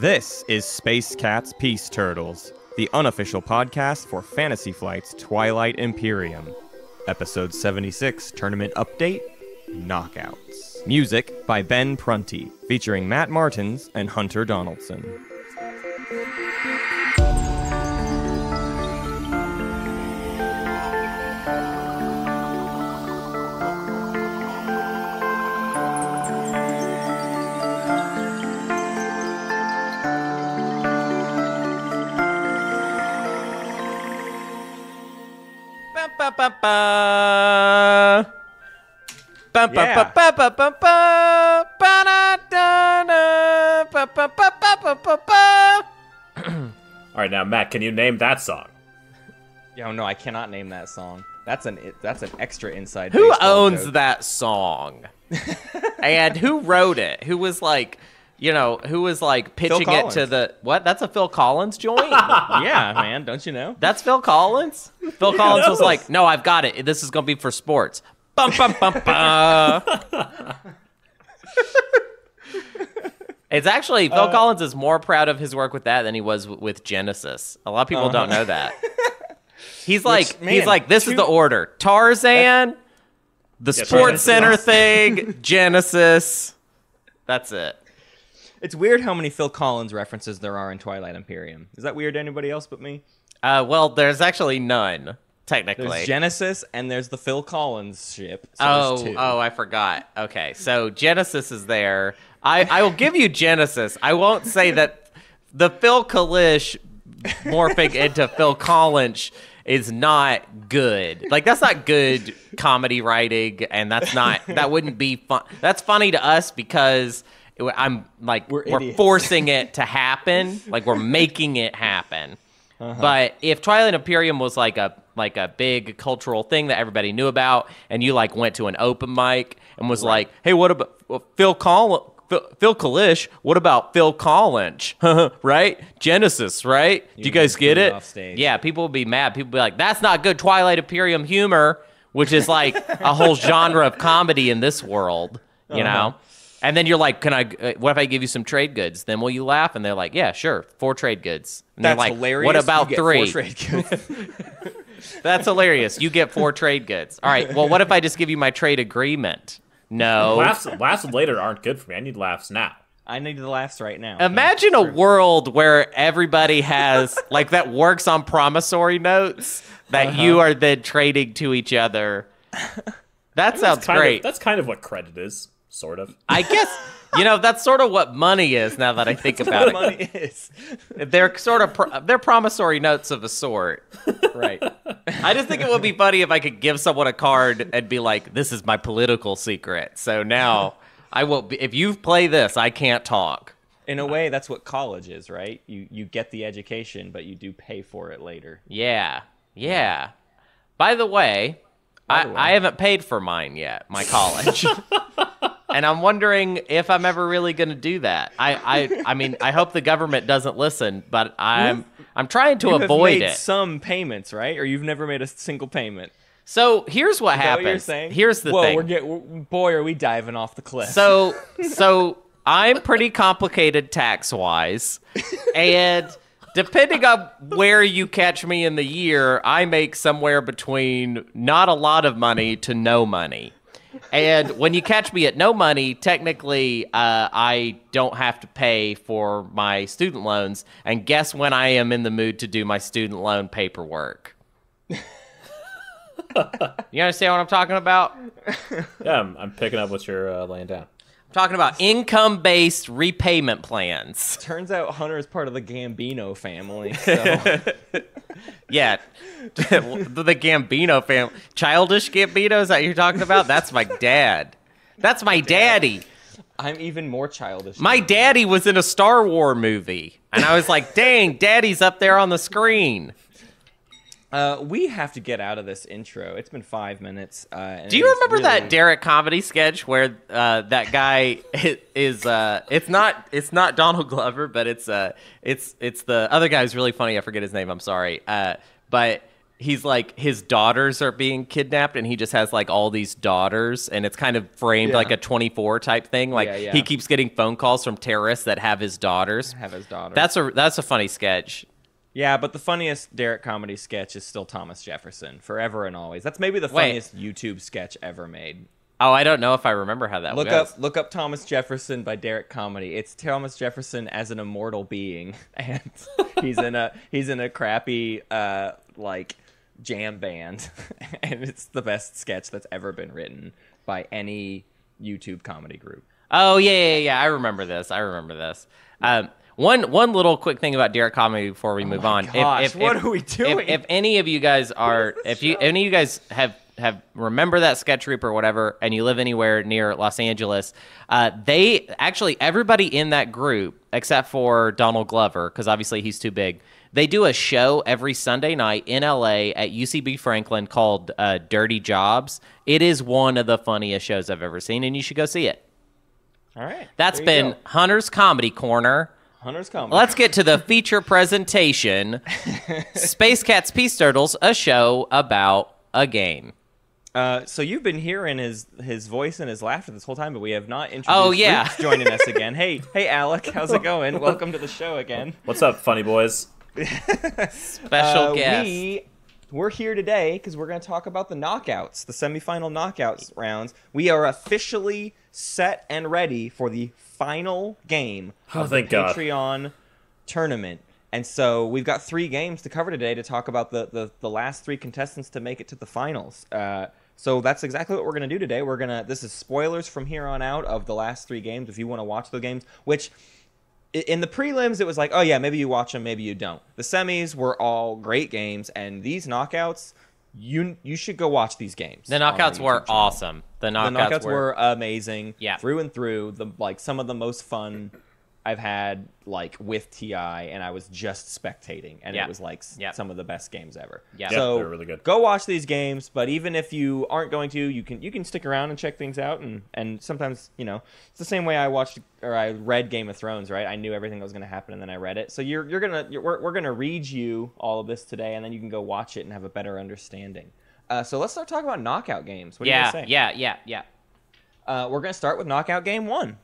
This is Space Cat's Peace Turtles, the unofficial podcast for Fantasy Flight's Twilight Imperium. Episode 76, Tournament Update, Knockouts. Music by Ben Prunty, featuring Matt Martins and Hunter Donaldson. All right, now Matt, can you name that song? Yo, no, I cannot name that song. That's an extra inside. Who baseball owns joke. that song? And who wrote it? Who was like pitching it to the what? That's a Phil Collins joint? Yeah, man, don't you know? That's Phil Collins? Phil Collins was like, "No, I've got it. This is going to be for sports." Bum bum bum bum. It's actually Phil Collins is more proud of his work with that than he was with Genesis. A lot of people don't know that. He's like, this is the order: Tarzan, the Sports Center thing, Genesis. That's it. It's weird how many Phil Collins references there are in Twilight Imperium. Is that weird to anybody else but me? Well, there's actually none, technically. There's Genesis and there's the Phil Collins ship. So there's two. I forgot. Okay, so Genesis is there. I will give you Genesis. I won't say that the Phil Kalish morphing into Phil Collins is not good. Like, that's not good comedy writing, and that wouldn't be fun. That's funny to us because I'm like, we're forcing it to happen. Like, we're making it happen. But if Twilight Imperium was like a big cultural thing that everybody knew about, and you like went to an open mic and was like, "Hey, what about Phil Kalish? What about Phil Collins? Right? Genesis, right? Do you guys get it?" Yeah, people would be mad. People would be like, "That's not good Twilight Imperium humor," which is like a whole genre of comedy in this world, you know. And then you're like, what if I give you some trade goods? Then will you laugh? And they're like, yeah, sure, 4 trade goods. And That's like, hilarious. What about you get 3? 4 trade goods. That's hilarious. You get 4 trade goods. All right, well, what if I just give you my trade agreement? No. Laughs later aren't good for me. I need laughs now. I need the laughs right now. Imagine a world where everybody has, like, that works on promissory notes that you are then trading to each other. That sounds great. That's kind of what credit is. Sort of. I guess, that's sort of what money is now that I think about it. Money is. They're sort of, they're promissory notes of a sort. Right. I just think it would be funny if I could give someone a card and be like, this is my political secret. So now I will be, if you play this, I can't talk. In a way, that's what college is, right? You get the education, but you do pay for it later. Yeah. Yeah. By the way, I haven't paid for mine yet, my college. And I'm wondering if I'm ever really going to do that. I mean, I hope the government doesn't listen, but I'm trying to avoid made it. Some payments, right? Or you've never made a single payment. So here's what Is that happens. what you're saying? Here's the thing. Boy, are we diving off the cliff. So I'm pretty complicated tax-wise, and depending on where you catch me in the year, I make somewhere between not a lot of money to no money. And when you catch me at no money, technically, I don't have to pay for my student loans. And guess when I am in the mood to do my student loan paperwork? You understand what I'm talking about? Yeah, I'm picking up what you're laying down. I'm talking about income-based repayment plans. Turns out Hunter is part of the Gambino family. So. Yeah, the Gambino family. Childish Gambino, is that what you're talking about? That's my dad. That's my daddy. I'm even more childish. My daddy was in a Star Wars movie, and I was like, dang, daddy's up there on the screen. We have to get out of this intro. It's been 5 minutes. Do you remember that Derek comedy sketch where that guy is it's not Donald Glover, but it's the other guy who's really funny. I forget his name. I'm sorry. But he's like his daughters are being kidnapped, and he just has like all these daughters, and it's kind of framed like a 24 type thing. Like he keeps getting phone calls from terrorists that have his daughters. That's a funny sketch. Yeah, but the funniest Derek comedy sketch is still Thomas Jefferson, forever and always. That's maybe the funniest YouTube sketch ever made. Oh, I don't know if I remember how that goes. Look up Thomas Jefferson by Derek Comedy. It's Thomas Jefferson as an immortal being, and he's in a crappy like jam band, and it's the best sketch that's ever been written by any YouTube comedy group. Oh yeah. I remember this. One little quick thing about Derek Comedy before we move on. Gosh, what are we doing? If any of you guys are, any of you guys have remember that sketch group or whatever, and you live anywhere near Los Angeles, they actually, everybody in that group except for Donald Glover, because obviously he's too big, they do a show every Sunday night in LA at UCB Franklin called Dirty Jobs. It is one of the funniest shows I've ever seen, and you should go see it. All right, that's been Hunter's Comedy Corner. Hunter's Comedy. Let's get to the feature presentation. Space Cats Peace Turtles, a show about a game. So you've been hearing his voice and his laughter this whole time, but we have not introduced Roots joining us again. Hey, Alec, how's it going? Welcome to the show again. What's up, funny boys? Special guest. We're here today because we're going to talk about the knockouts, the semifinal knockouts rounds. We are officially set and ready for the final game of the Patreon tournament. And so we've got 3 games to cover today to talk about the last 3 contestants to make it to the finals. So that's exactly what we're going to do today. This is spoilers from here on out of the last 3 games if you want to watch the games, which in the prelims it was like, oh yeah, maybe you watch them, maybe you don't. The semis were all great games, and these knockouts, you should go watch these games. The knockouts were awesome. The knockouts were amazing. Yeah. Through and through. Some of the most fun I've had with TI, and I was just spectating, and it was some of the best games ever. Yeah, so they're really good. Go watch these games, but even if you aren't going to, you can stick around and check things out, and sometimes it's the same way I read Game of Thrones, right? I knew everything that was going to happen, and then I read it. So we're gonna read you all of this today, and then you can go watch it and have a better understanding. So let's start talking about knockout games. What do you guys say? Yeah. We're gonna start with knockout game 1.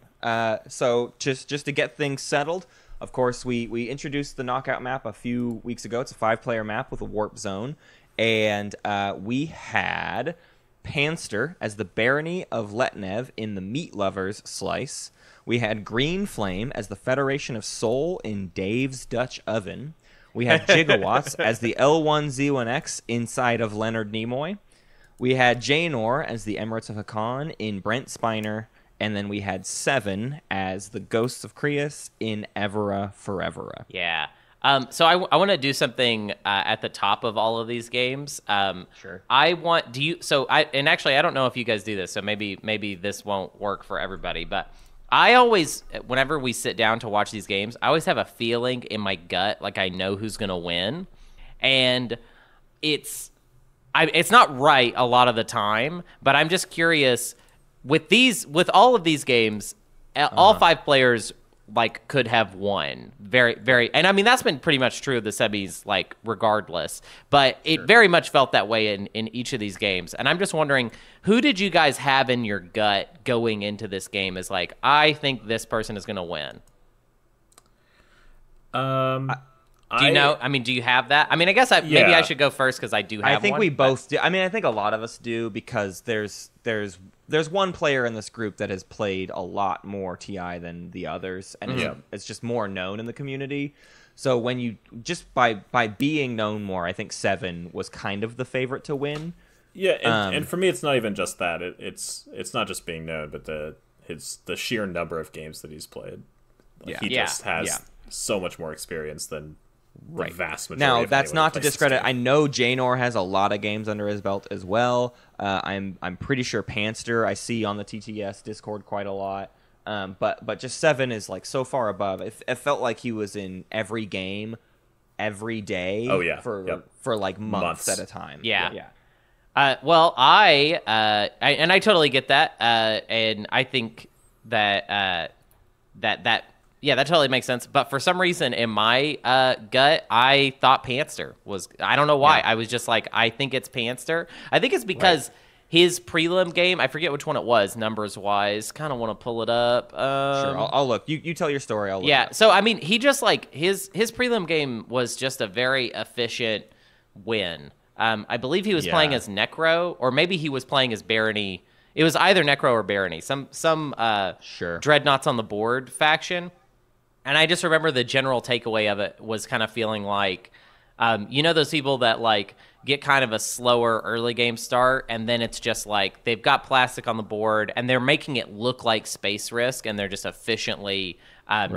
So just to get things settled, of course, we introduced the knockout map a few weeks ago. It's a 5-player map with a warp zone, and we had Panster as the Barony of Letnev in the Meat Lovers slice. We had Green Flame as the Federation of Soul in Dave's Dutch Oven. We had Gigawatts as the L1Z1X inside of Leonard Nimoy. We had Janor as the Emirates of Hakan in Brent Spiner. And then we had 7 as the Ghosts of Creus in Evera Forevera. Yeah. So I want to do something at the top of all of these games. Sure. And actually, I don't know if you guys do this, so maybe this won't work for everybody. But I always, whenever we sit down to watch these games, I always have a feeling in my gut, like I know who's going to win. And it's not right a lot of the time, but I'm just curious. With all of these games, all 5 players could have won. Very, very, and I mean that's been pretty much true of the semis, regardless. But it very much felt that way in each of these games. And I'm just wondering, who did you guys have in your gut going into this game as I think this person is going to win? Do you know? I mean, do you have that? I mean, I guess maybe I should go first because I do have one. I think we both do. I mean, I think a lot of us do because there's one player in this group that has played a lot more TI than the others, and it's just more known in the community. So when you just by being known more, I think 7 was kind of the favorite to win. Yeah, and for me, it's not even just that. It's not just being known, but the sheer number of games that he's played. He just has so much more experience than the vast majority. Now, of that's not to discredit. game. I know Janor has a lot of games under his belt as well. I'm pretty sure Panster I see on the TTS Discord quite a lot. But just 7 is so far above. It felt like he was in every game, every day. Oh yeah, for months at a time. Yeah. Well, I totally get that, and I think that that Yeah, that totally makes sense. But for some reason, in my gut, I thought Panster was. I don't know why. Yeah. I was just like, I think it's Panster. I think it's because his prelim game, I forget which one it was, numbers wise. Kind of want to pull it up. Sure, I'll look. You tell your story. I'll look. Yeah. So I mean, he just like his prelim game was just a very efficient win. I believe he was playing as Necro, or maybe he was playing as Barony. It was either Necro or Barony. Some Dreadnoughts on the board faction. And I just remember the general takeaway of it was kind of feeling like, those people that like get kind of a slower early game start, and then it's just like they've got plastic on the board and they're making it look like Space Risk, and they're just efficiently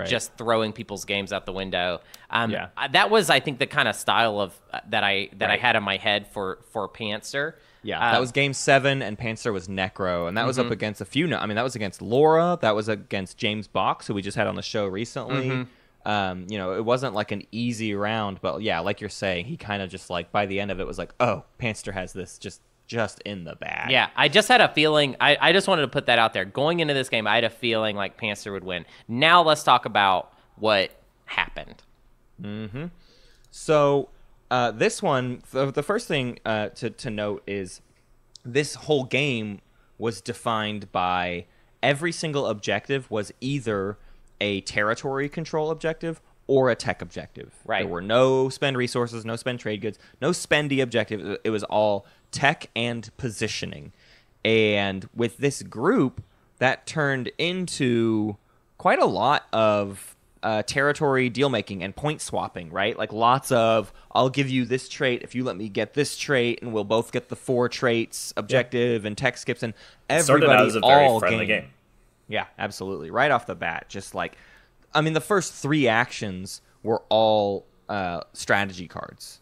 just throwing people's games out the window. That was, I think, the kind of style of that I had in my head for Panzer. Yeah, that was Game 7, and Panzer was Necro, and that was up against a few. I mean, that was against Laura, that was against James Box, who we just had on the show recently. It wasn't like an easy round, but yeah, like you're saying, he kind of just like by the end of it was like, oh, Panzer has this just in the bag. Yeah, I just had a feeling. I just wanted to put that out there. Going into this game, I had a feeling like Panzer would win. Now let's talk about what happened. So. This one, the first thing to note is this whole game was defined by every single objective was either a territory control objective or a tech objective. Right. There were no spend resources, no spend trade goods, no spendy objective. It was all tech and positioning. And with this group, that turned into quite a lot of territory deal making and point swapping, right? Like lots of, I'll give you this trait if you let me get this trait, and we'll both get the 4 traits objective and tech skips, and everybody started out as a very friendly game. Yeah, absolutely. Right off the bat, just like, I mean, the first 3 actions were all strategy cards.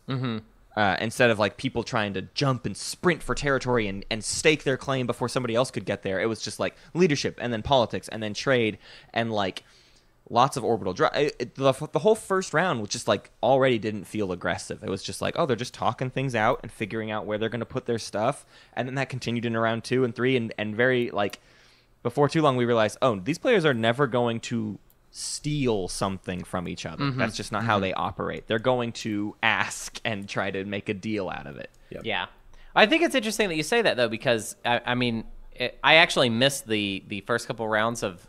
Instead of like people trying to jump and sprint for territory and stake their claim before somebody else could get there, it was just like leadership and then politics and then trade and like lots of orbital drive. The whole first round was just like already didn't feel aggressive. It was just like, oh, they're just talking things out and figuring out where they're going to put their stuff. And then that continued in round 2 and 3. And very like before too long, we realized, oh, these players are never going to steal something from each other. That's just not how they operate. They're going to ask and try to make a deal out of it. Yeah. I think it's interesting that you say that, though, because, I mean, I actually missed the first couple rounds of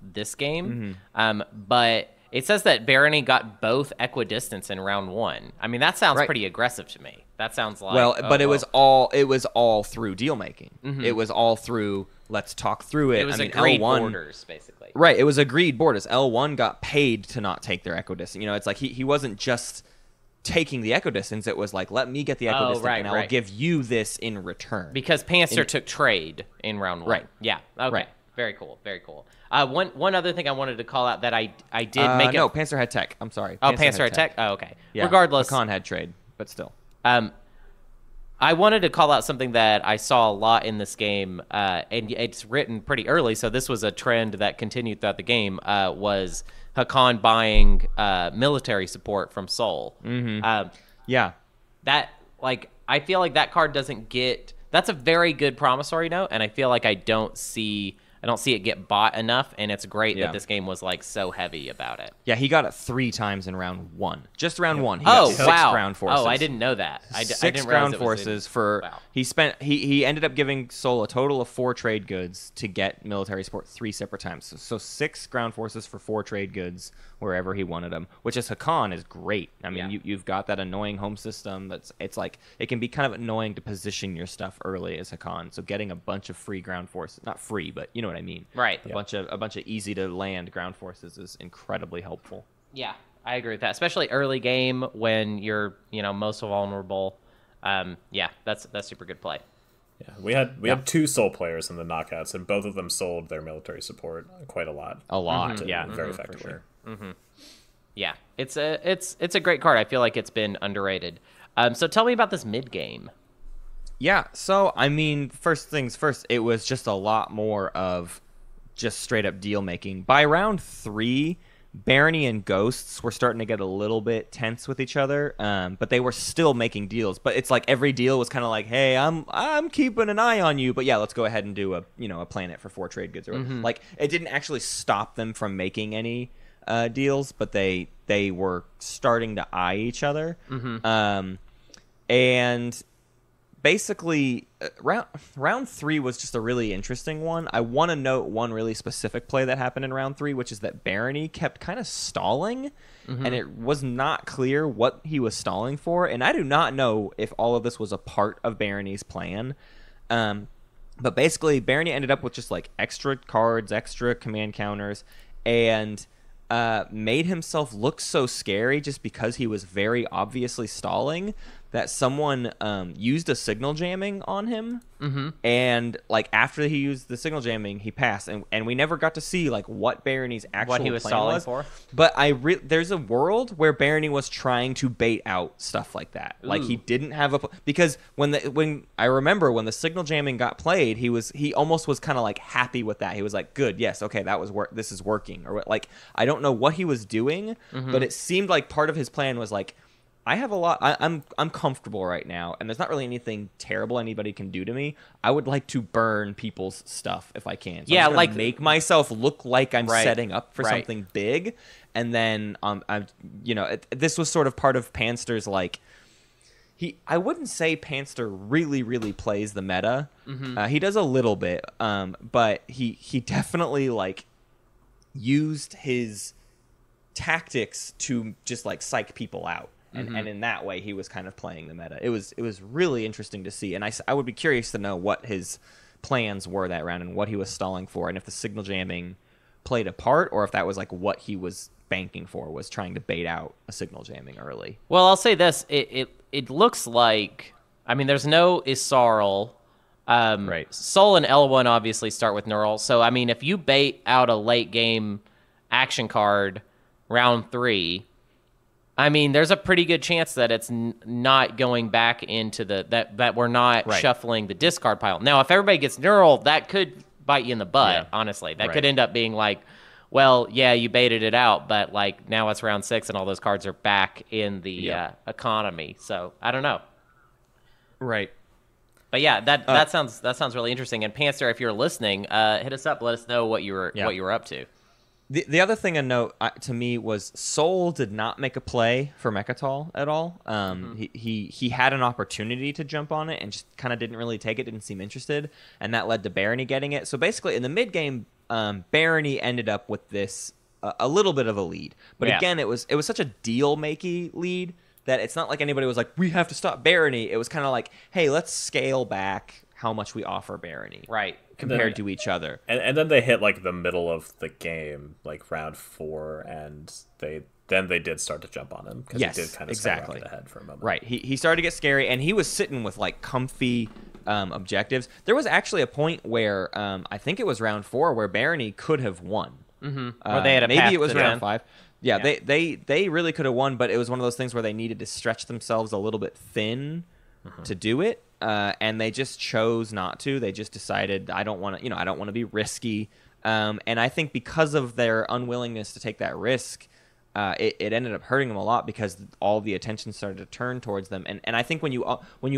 this game, but it says that Barony got both equidistance in round 1. I mean, that sounds pretty aggressive to me. That sounds like it was all through deal making. It was all through let's talk through it. It was agreed borders, basically. Right, it was agreed borders. L1 got paid to not take their equidistance. You know, it's like he wasn't just taking the equidistance. It was like, let me get the equidistance, and I'll give you this in return. Because Panzer took trade in round 1. Right. Yeah. Okay. Right. Very cool. Very cool. One other thing I wanted to call out that I did make No, Panzer had tech. I'm sorry. Panzer had tech? Oh, okay. Yeah. Regardless. Hakan had trade, but still. I wanted to call out something that I saw a lot in this game, and it's written pretty early, so this was a trend that continued throughout the game, was Hakan buying military support from Seoul. Yeah. That, like, I feel like that card doesn't get... That's a very good promissory note, and I feel like I don't see it get bought enough, and it's great that this game was like so heavy about it. Yeah, he got it 3 times in round 1. Just round 1. He got 6 ground forces. Oh, I didn't know that. I didn't ground forces for. Wow. He ended up giving Seoul a total of 4 trade goods to get military support 3 separate times. So 6 ground forces for 4 trade goods wherever he wanted them, which is Hakan is great. I mean, you've got that annoying home system it's like it can be kind of annoying to position your stuff early as Hakan. So getting a bunch of free ground forces, not free, but you know what I mean. Right. A bunch of easy to land ground forces is incredibly helpful. Yeah, I agree with that, especially early game when you're, most vulnerable. That's super good play. Yeah, we had 2 Soul players in the knockouts, and both of them sold their military support quite a lot. Very effectively. Sure. Yeah, it's a great card. I feel like it's been underrated. So tell me about this mid game. Yeah, so I mean, first things first, it was just a lot more of just straight up deal making. By round 3, Barony and Ghosts were starting to get a little bit tense with each other, but they were still making deals. But it's like every deal was kind of like, hey, I'm keeping an eye on you, but yeah, let's go ahead and do a planet for 4 trade goods or whatever. Like it didn't actually stop them from making any deals, but they were starting to eye each other. Mm-hmm. And basically, round 3 was just a really interesting one. I want to note one really specific play that happened in round 3, which is that Barony kept kind of stalling, and it was not clear what he was stalling for. And I do not know if all of this was a part of Barony's plan. But basically, Barony ended up with just like extra cards, extra command counters, and made himself look so scary just because he was very obviously stalling that someone used a signal jamming on him. And like after he used the signal jamming, he passed, and we never got to see like what Barony's actual what he was plan stalling was. for. But there's a world where Barony was trying to bait out stuff like that. Ooh. Like he didn't have because when I remember when the signal jamming got played, he almost was kind of like happy with that. He was like, good, yes, okay, that was this is working, or like I don't know what he was doing, but it seemed like part of his plan was like, I have a lot. I'm comfortable right now, and there's not really anything terrible anybody can do to me. I would like to burn people's stuff if I can. So I'm like make myself look like I'm setting up for something big, and then this was sort of part of Panster's like. I wouldn't say Panster really, really plays the meta. He does a little bit, but he definitely like used his tactics to just like psych people out. And in that way, he was kind of playing the meta. It was really interesting to see. And I would be curious to know what his plans were that round and what he was stalling for. And if the signal jamming played a part, or if that was like what he was banking for, was trying to bait out a signal jamming early. Well, I'll say this. It looks like, I mean, there's no Isarl. Right. Sol and L1 obviously start with Neural. So, I mean, if you bait out a late game action card round 3... I mean, there's a pretty good chance that it's not going back into that we're not shuffling the discard pile. Now, if everybody gets Neural, that could bite you in the butt, honestly. That could end up being like, well, yeah, you baited it out, but like now it's round 6 and all those cards are back in the economy. So, I don't know. Right. But yeah, that sounds really interesting. And Panzer, if you're listening, hit us up, let us know what you were up to. The other thing to note to me was Sol did not make a play for Mechatol at all. He had an opportunity to jump on it and just kind of didn't really take it, didn't seem interested, and that led to Barony getting it. So basically, in the mid game, Barony ended up with this a little bit of a lead. But again, it was such a deal-makey lead that it's not like anybody was like, we have to stop Barony. It was kind of like, hey, let's scale back how much we offer Barony. Right. Compared to each other. And then they hit like the middle of the game, like round 4, and they did start to jump on him because he did kind of skyrocket ahead for a moment. Right. He started to get scary, and he was sitting with like comfy objectives. There was actually a point where I think it was round 4 where Barony could have won. Or they had a maybe it was round 5. Yeah, they really could have won, but it was one of those things where they needed to stretch themselves a little bit thin to do it. And they just chose not to. They just decided, I don't want to be risky. And I think because of their unwillingness to take that risk, it ended up hurting them a lot because all the attention started to turn towards them. And I think when you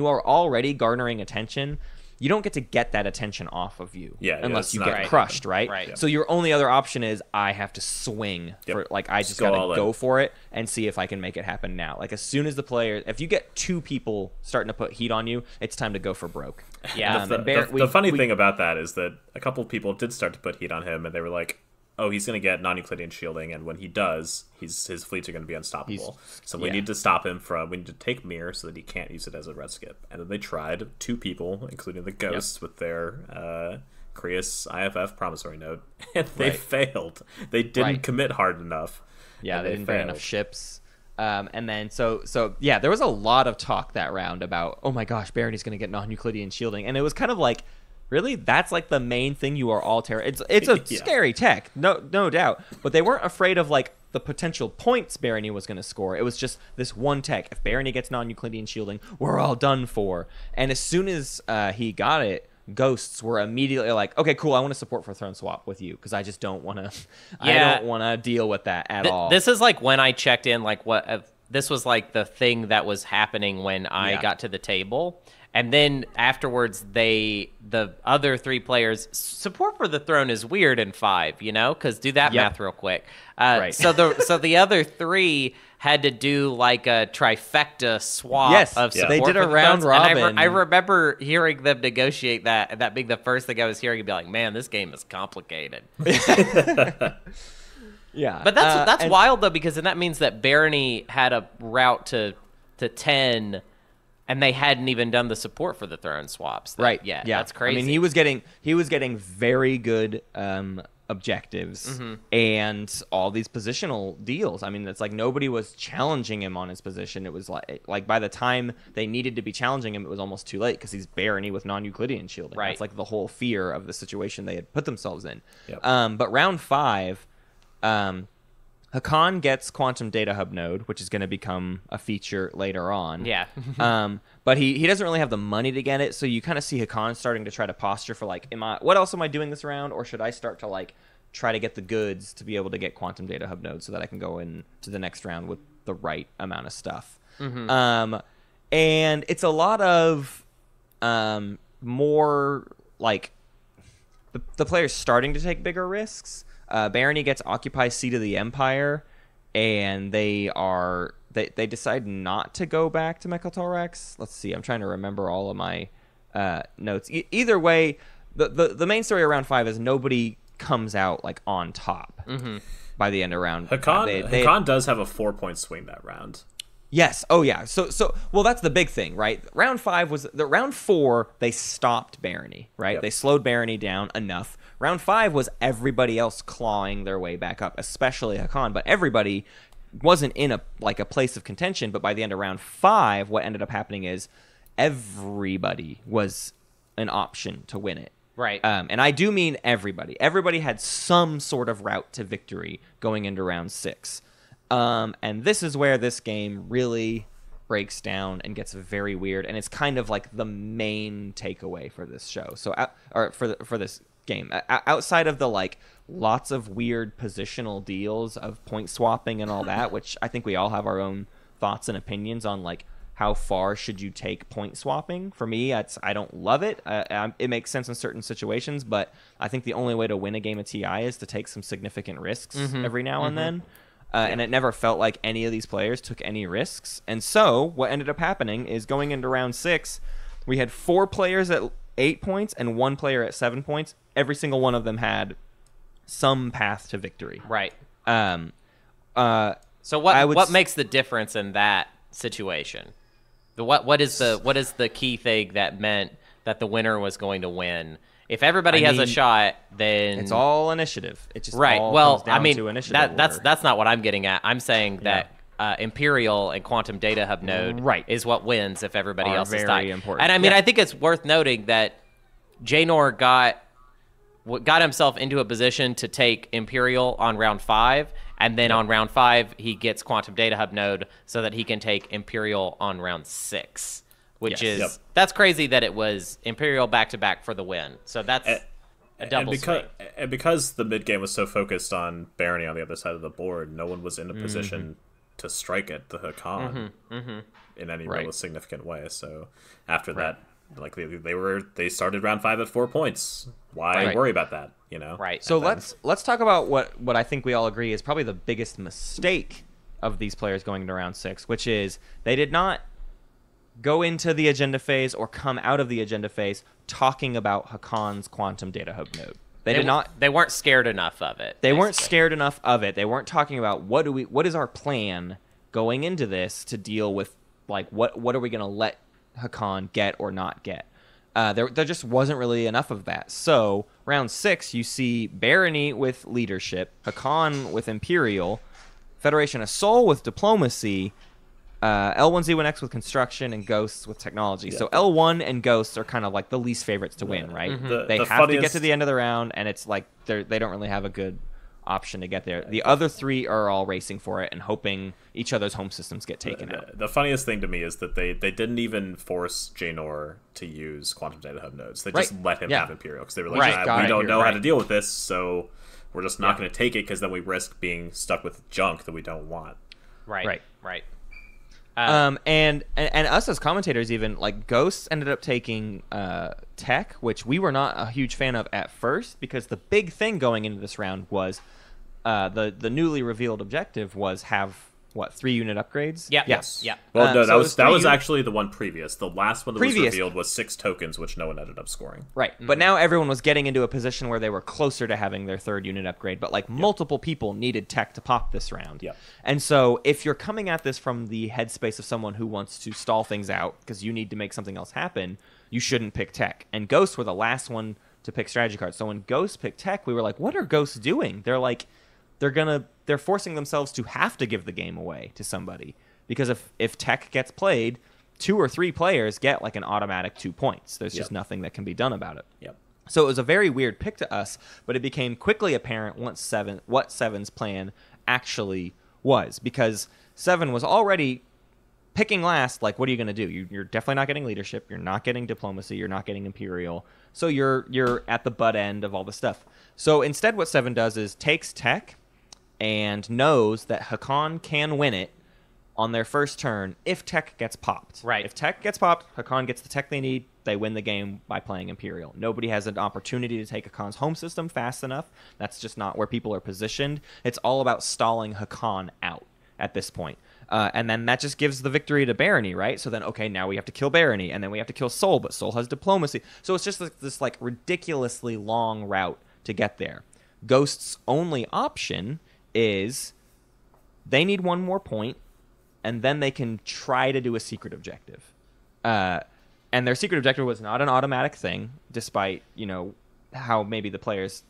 are already garnering attention, you don't get that attention off of you unless you get crushed, right? Right. So your only other option is I have to swing for I just got to go for it and see if I can make it happen now. Like as soon as if you get 2 people starting to put heat on you, it's time to go for broke. Yeah. The funny thing about that is that a couple of people did start to put heat on him, and they were like, oh, he's going to get non-Euclidean shielding, and when he does, his fleets are going to be unstoppable. So we need to stop him we need to take Mirror so that he can't use it as a red skip. And then they tried 2 people, including the Ghosts, with their Creus IFF promissory note, and they failed. They didn't commit hard enough. Yeah, they didn't bring enough ships. And then so there was a lot of talk that round about, oh my gosh, Barony's going to get non-Euclidean shielding, and it was kind of like, really? That's like the main thing you are all terrified. It's a scary tech, no doubt. But they weren't afraid of like the potential points Barony was going to score. It was just this one tech. If Barony gets non-Euclidean shielding, we're all done for. And as soon as he got it, Ghosts were immediately like, okay, cool, I want to support for Throne Swap with you because I just don't want to. I don't want to deal with that at all. This is like when I checked in. Like this was like the thing that was happening when I got to the table. And then afterwards, the other 3 players, support for the throne is weird in 5, because do that math real quick. Right. So the other 3 had to do like a trifecta swap of support. They did a round robin. And I remember hearing them negotiate that, and that being the first thing I was hearing, and be like, man, this game is complicated. Yeah. But that's wild, though, because then that means that Barony had a route to 10, and they hadn't even done the support for the throne swaps. Yeah, that's crazy. I mean, he was getting very good objectives and all these positional deals. I mean, it's like nobody was challenging him on his position. It was like by the time they needed to be challenging him, it was almost too late because he's Barony with non-Euclidean shielding. Right. That's like the whole fear of the situation they had put themselves in. Yep. But round 5, Hakan gets Quantum Data Hub node, which is going to become a feature later on. Yeah. But he doesn't really have the money to get it, so you kind of see Hakan starting to try to posture for like, what else am I doing this round, or should I start to like try to get the goods to be able to get Quantum Data Hub node so that I can go into the next round with the right amount of stuff. And it's a lot of more like the players starting to take bigger risks. Barony gets Occupy Seat of the Empire, and they decide not to go back to Mechaltorax. Let's see, I'm trying to remember all of my notes. Either way, the main story around 5 is nobody comes out like on top by the end of round. Hakan does have a 4-point swing that round. Yes. Oh, yeah. So, well, that's the big thing, right? Round 5 was round 4. They stopped Barony, right? Yep. They slowed Barony down enough. Round 5 was everybody else clawing their way back up, especially Hakan. But everybody wasn't in a place of contention. But by the end of round 5, what ended up happening is everybody was an option to win it. Right. And I do mean everybody. Everybody had some sort of route to victory going into round 6. And this is where this game really breaks down and gets very weird, and it's kind of like the main takeaway for this show. So, for this game, outside of the like lots of weird positional deals of point swapping and all that, which I think we all have our own thoughts and opinions on, like how far should you take point swapping. For me, I don't love it. It makes sense in certain situations, but I think the only way to win a game of TI is to take some significant risks every now and then. And it never felt like any of these players took any risks. And so what ended up happening is going into round 6, we had 4 players at 8 points and 1 player at 7 points. Every single one of them had some path to victory. Right. So what makes the difference in that situation? What is the key thing that meant that the winner was going to win? If everybody has a shot, then it's all initiative. It just right. all Well, comes down I mean, to initiative that's not what I'm getting at. I'm saying that Imperial and Quantum Data Hub node is what wins if everybody else is tied. Important. And I mean, I think it's worth noting that Janor got himself into a position to take Imperial on round 5, and then on round 5 he gets Quantum Data Hub node so that he can take Imperial on round 6. Which is that's crazy that it was Imperial back-to-back for the win. So that's a double swing. And because the mid-game was so focused on Barony on the other side of the board, no one was in a position to strike at the Hakan in any real significant way. So after that, like they started round 5 at 4 points. Why worry about that? Right. So let's talk about what I think we all agree is probably the biggest mistake of these players going into round 6, which is they did not go into the agenda phase or come out of the agenda phase talking about Hakan's Quantum Data Hub node. They weren't scared enough of it. They weren't scared enough of it. They weren't talking about what is our plan going into this to deal with, like what are we going to let Hakan get or not get. There just wasn't really enough of that. So round 6, you see Barony with leadership, Hakan with Imperial, Federation of Sol with diplomacy, L1Z1X with construction, and Ghosts with technology. So L1 and Ghosts are kind of like the least favorites to win, right? They have to get to the end of the round, and it's like they don't really have a good option to get there. The other 3 are all racing for it and hoping each other's home systems get taken out. The funniest thing to me is that they didn't even force Janor to use Quantum Data Hub nodes. They just let him have Imperial because they were like, we don't know how to deal with this, so we're just not going to take it because then we risk being stuck with junk that we don't want. Right. And us as commentators, even like Ghosts ended up taking Tech, which we were not a huge fan of at first, because the big thing going into this round was the newly revealed objective was have 3-unit upgrades. Yeah. Yes. Yeah. Well, no, so that was actually the one previous. The last one that was revealed was 6 tokens, which no one ended up scoring. Right. But now everyone was getting into a position where they were closer to having their 3rd unit upgrade, but like multiple people needed Tech to pop this round. Yeah. And so if you're coming at this from the headspace of someone who wants to stall things out because you need to make something else happen, you shouldn't pick Tech. And Ghosts were the last one to pick strategy cards. So when Ghosts picked Tech, we were like, what are Ghosts doing? They're like, they're forcing themselves to have to give the game away to somebody, because if Tech gets played, 2 or 3 players get like an automatic 2 points. There's just nothing that can be done about it. Yep. So it was a very weird pick to us, but it became quickly apparent what Seven's plan actually was, because Seven was already picking last. Like, what are you going to do? You're definitely not getting leadership. You're not getting diplomacy. You're not getting Imperial. So you're at the butt end of all the stuff. So instead, what Seven does is takes Tech and knows that Hakan can win it on their first turn if Tech gets popped. Right. If Tech gets popped, Hakan gets the Tech they need. They win the game by playing Imperial. Nobody has an opportunity to take Hakan's home system fast enough. That's just not where people are positioned. It's all about stalling Hakan out at this point. And then that just gives the victory to Barony, right? So then, okay, now we have to kill Barony, and then we have to kill Sol, but Sol has diplomacy. So it's just this like ridiculously long route to get there. Ghost's only option is they need 1 more point, and then they can try to do a secret objective. And their secret objective was not an automatic thing, despite, how maybe the players,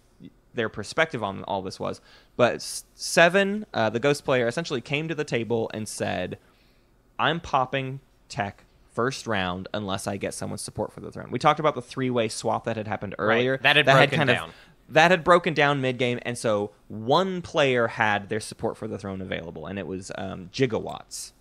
their perspective on all this was. But Seven, the Ghost player, essentially came to the table and said, I'm popping Tech first round unless I get someone's support for the throne. We talked about the 3-way swap that had happened earlier. Right. That had broken down. That had broken down mid-game, and so one player had their support for the throne available, and it was Gigawatts,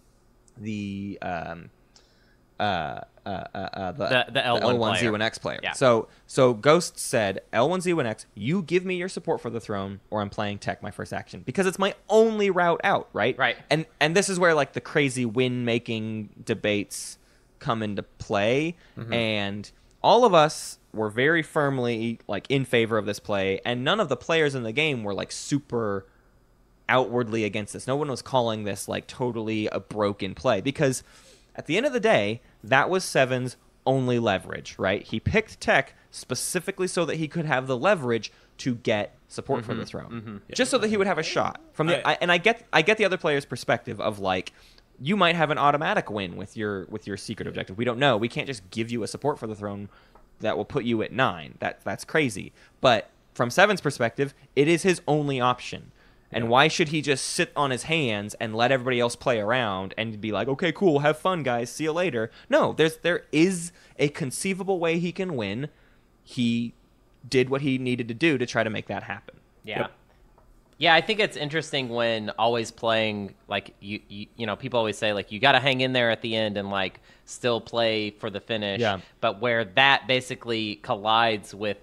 the L1Z1X player. Yeah. So Ghost said, L1Z1X, you give me your support for the throne, or I'm playing Tech my first action, because it's my only route out, right? Right. And this is where like the crazy win-making debates come into play, and all of us were very firmly like in favor of this play, and none of the players in the game were like super outwardly against this. No one was calling this like totally a broken play, because at the end of the day, that was Seven's only leverage, right? He picked Tech specifically so that he could have the leverage to get support for the throne, just so that he would have a shot. I get the other player's perspective of like, you might have an automatic win with your secret objective. We don't know. We can't just give you a support for the throne that will put you at 9. That's crazy. But from Seven's perspective, it is his only option. And why should he just sit on his hands and let everybody else play around and be like, okay, cool, have fun, guys, see you later? No, there is a conceivable way he can win. He did what he needed to do to try to make that happen. Yeah. Yep. Yeah, I think it's interesting when always playing, like, you know, people always say, like, you got to hang in there at the end and, like, still play for the finish. Yeah. But where that basically collides with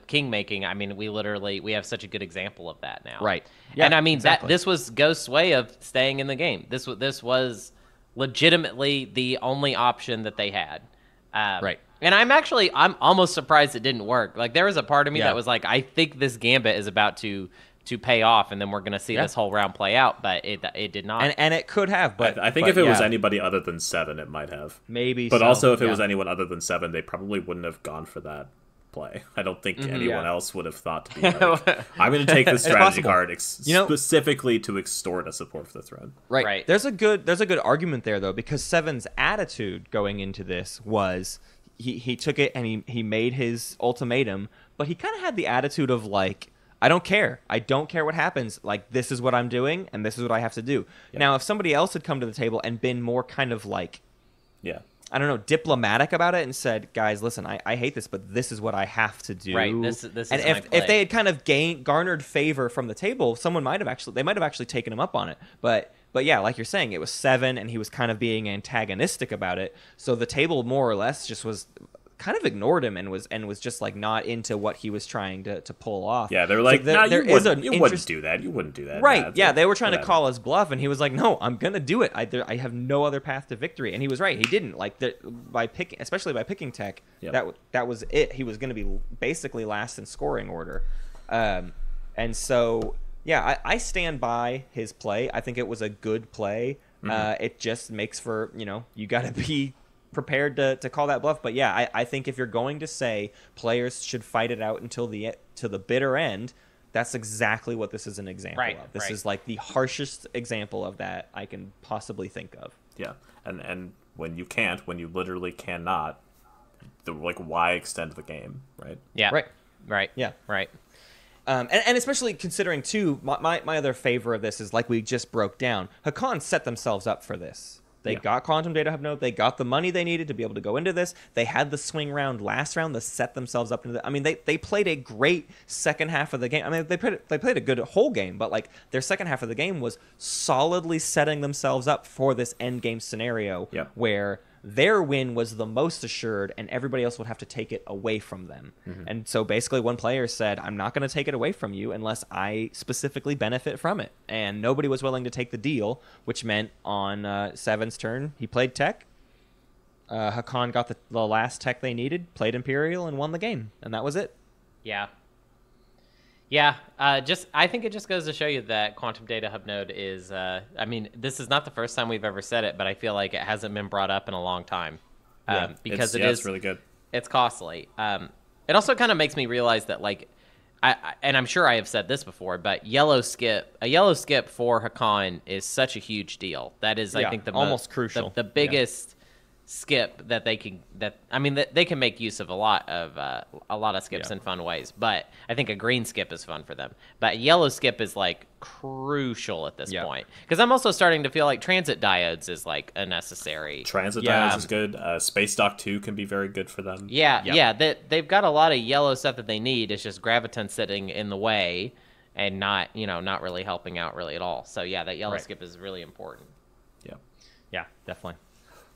king-making, I mean, we have such a good example of that now. Right. Yeah, and, I mean, exactly. This was Ghost's way of staying in the game. This was legitimately the only option that they had. Right. And I'm almost surprised it didn't work. Like, there was a part of me that was like, I think this gambit is about to pay off, and then we're going to see this whole round play out, but it did not. And it could have, but I think if it was anybody other than Seven, it might have. Maybe. But also, if it was anyone other than Seven, they probably wouldn't have gone for that play. I don't think anyone else would have thought to be like, I'm going to take the strategy card specifically to extort a support for the throne. Right. There's a good argument there, though, because Seven's attitude going into this was he took it and he made his ultimatum, but he kind of had the attitude of like, I don't care. I don't care what happens. Like, this is what I'm doing, and this is what I have to do. Yep. Now, if somebody else had come to the table and been more kind of like, I don't know, diplomatic about it and said, guys, listen, I hate this, but this is what I have to do. Right. This and is if they had kind of garnered favor from the table, someone might have actually taken him up on it. But yeah, like you're saying, it was Seven, and he was kind of being antagonistic about it. So the table more or less just was kind of ignored him and was just like not into what he was trying to pull off. Yeah, they were like, so you wouldn't do that. You wouldn't do that. Right. Yeah, they were trying to call his bluff, and he was like, no, I'm going to do it. I have no other path to victory. And he was right. He didn't. Like, especially by picking tech, that was it. He was going to be basically last in scoring order. And so, yeah, I stand by his play. I think it was a good play. It just makes for, you got to be prepared to call that bluff. But yeah, I think if you're going to say players should fight it out until to the bitter end, that's exactly what this is an example of. This is like the harshest example of that I can possibly think of. Yeah, and when you literally cannot, why extend the game, right? Yeah, right. Yeah, right. And especially considering too, my other favor of this is like we just broke down. Hakan set themselves up for this. They got Quantum Data Hub Node. They got the money they needed to be able to go into this. They had the swing round last round to set themselves up into I mean, they played a great second half of the game. I mean, they played a good whole game, but like their second half of the game was solidly setting themselves up for this end game scenario where their win was the most assured and everybody else would have to take it away from them. And so basically one player said, I'm not going to take it away from you unless I specifically benefit from it. And nobody was willing to take the deal, which meant on Seven's turn, he played tech. Hakan got the last tech they needed, played Imperial, and won the game. And that was it. Yeah. Yeah, I think it just goes to show you that Quantum Data Hub Node is, I mean, this is not the first time we've ever said it, but I feel like it hasn't been brought up in a long time. Because it's really good. It's costly. It also kind of makes me realize that, like, and I'm sure I have said this before, but a yellow skip for Hakan is such a huge deal. That is, I think, the almost crucial. The biggest skip that they can they can make use of a lot of skips in fun ways, but I think a green skip is fun for them, but a yellow skip is like crucial at this point, because I'm also starting to feel like transit diodes is like a necessary. Transit diodes is good. Space Dock 2 can be very good for them. They've got a lot of yellow stuff that they need. It's just graviton sitting in the way and not really helping out really at all. So yeah, that yellow skip is really important. Yeah, definitely.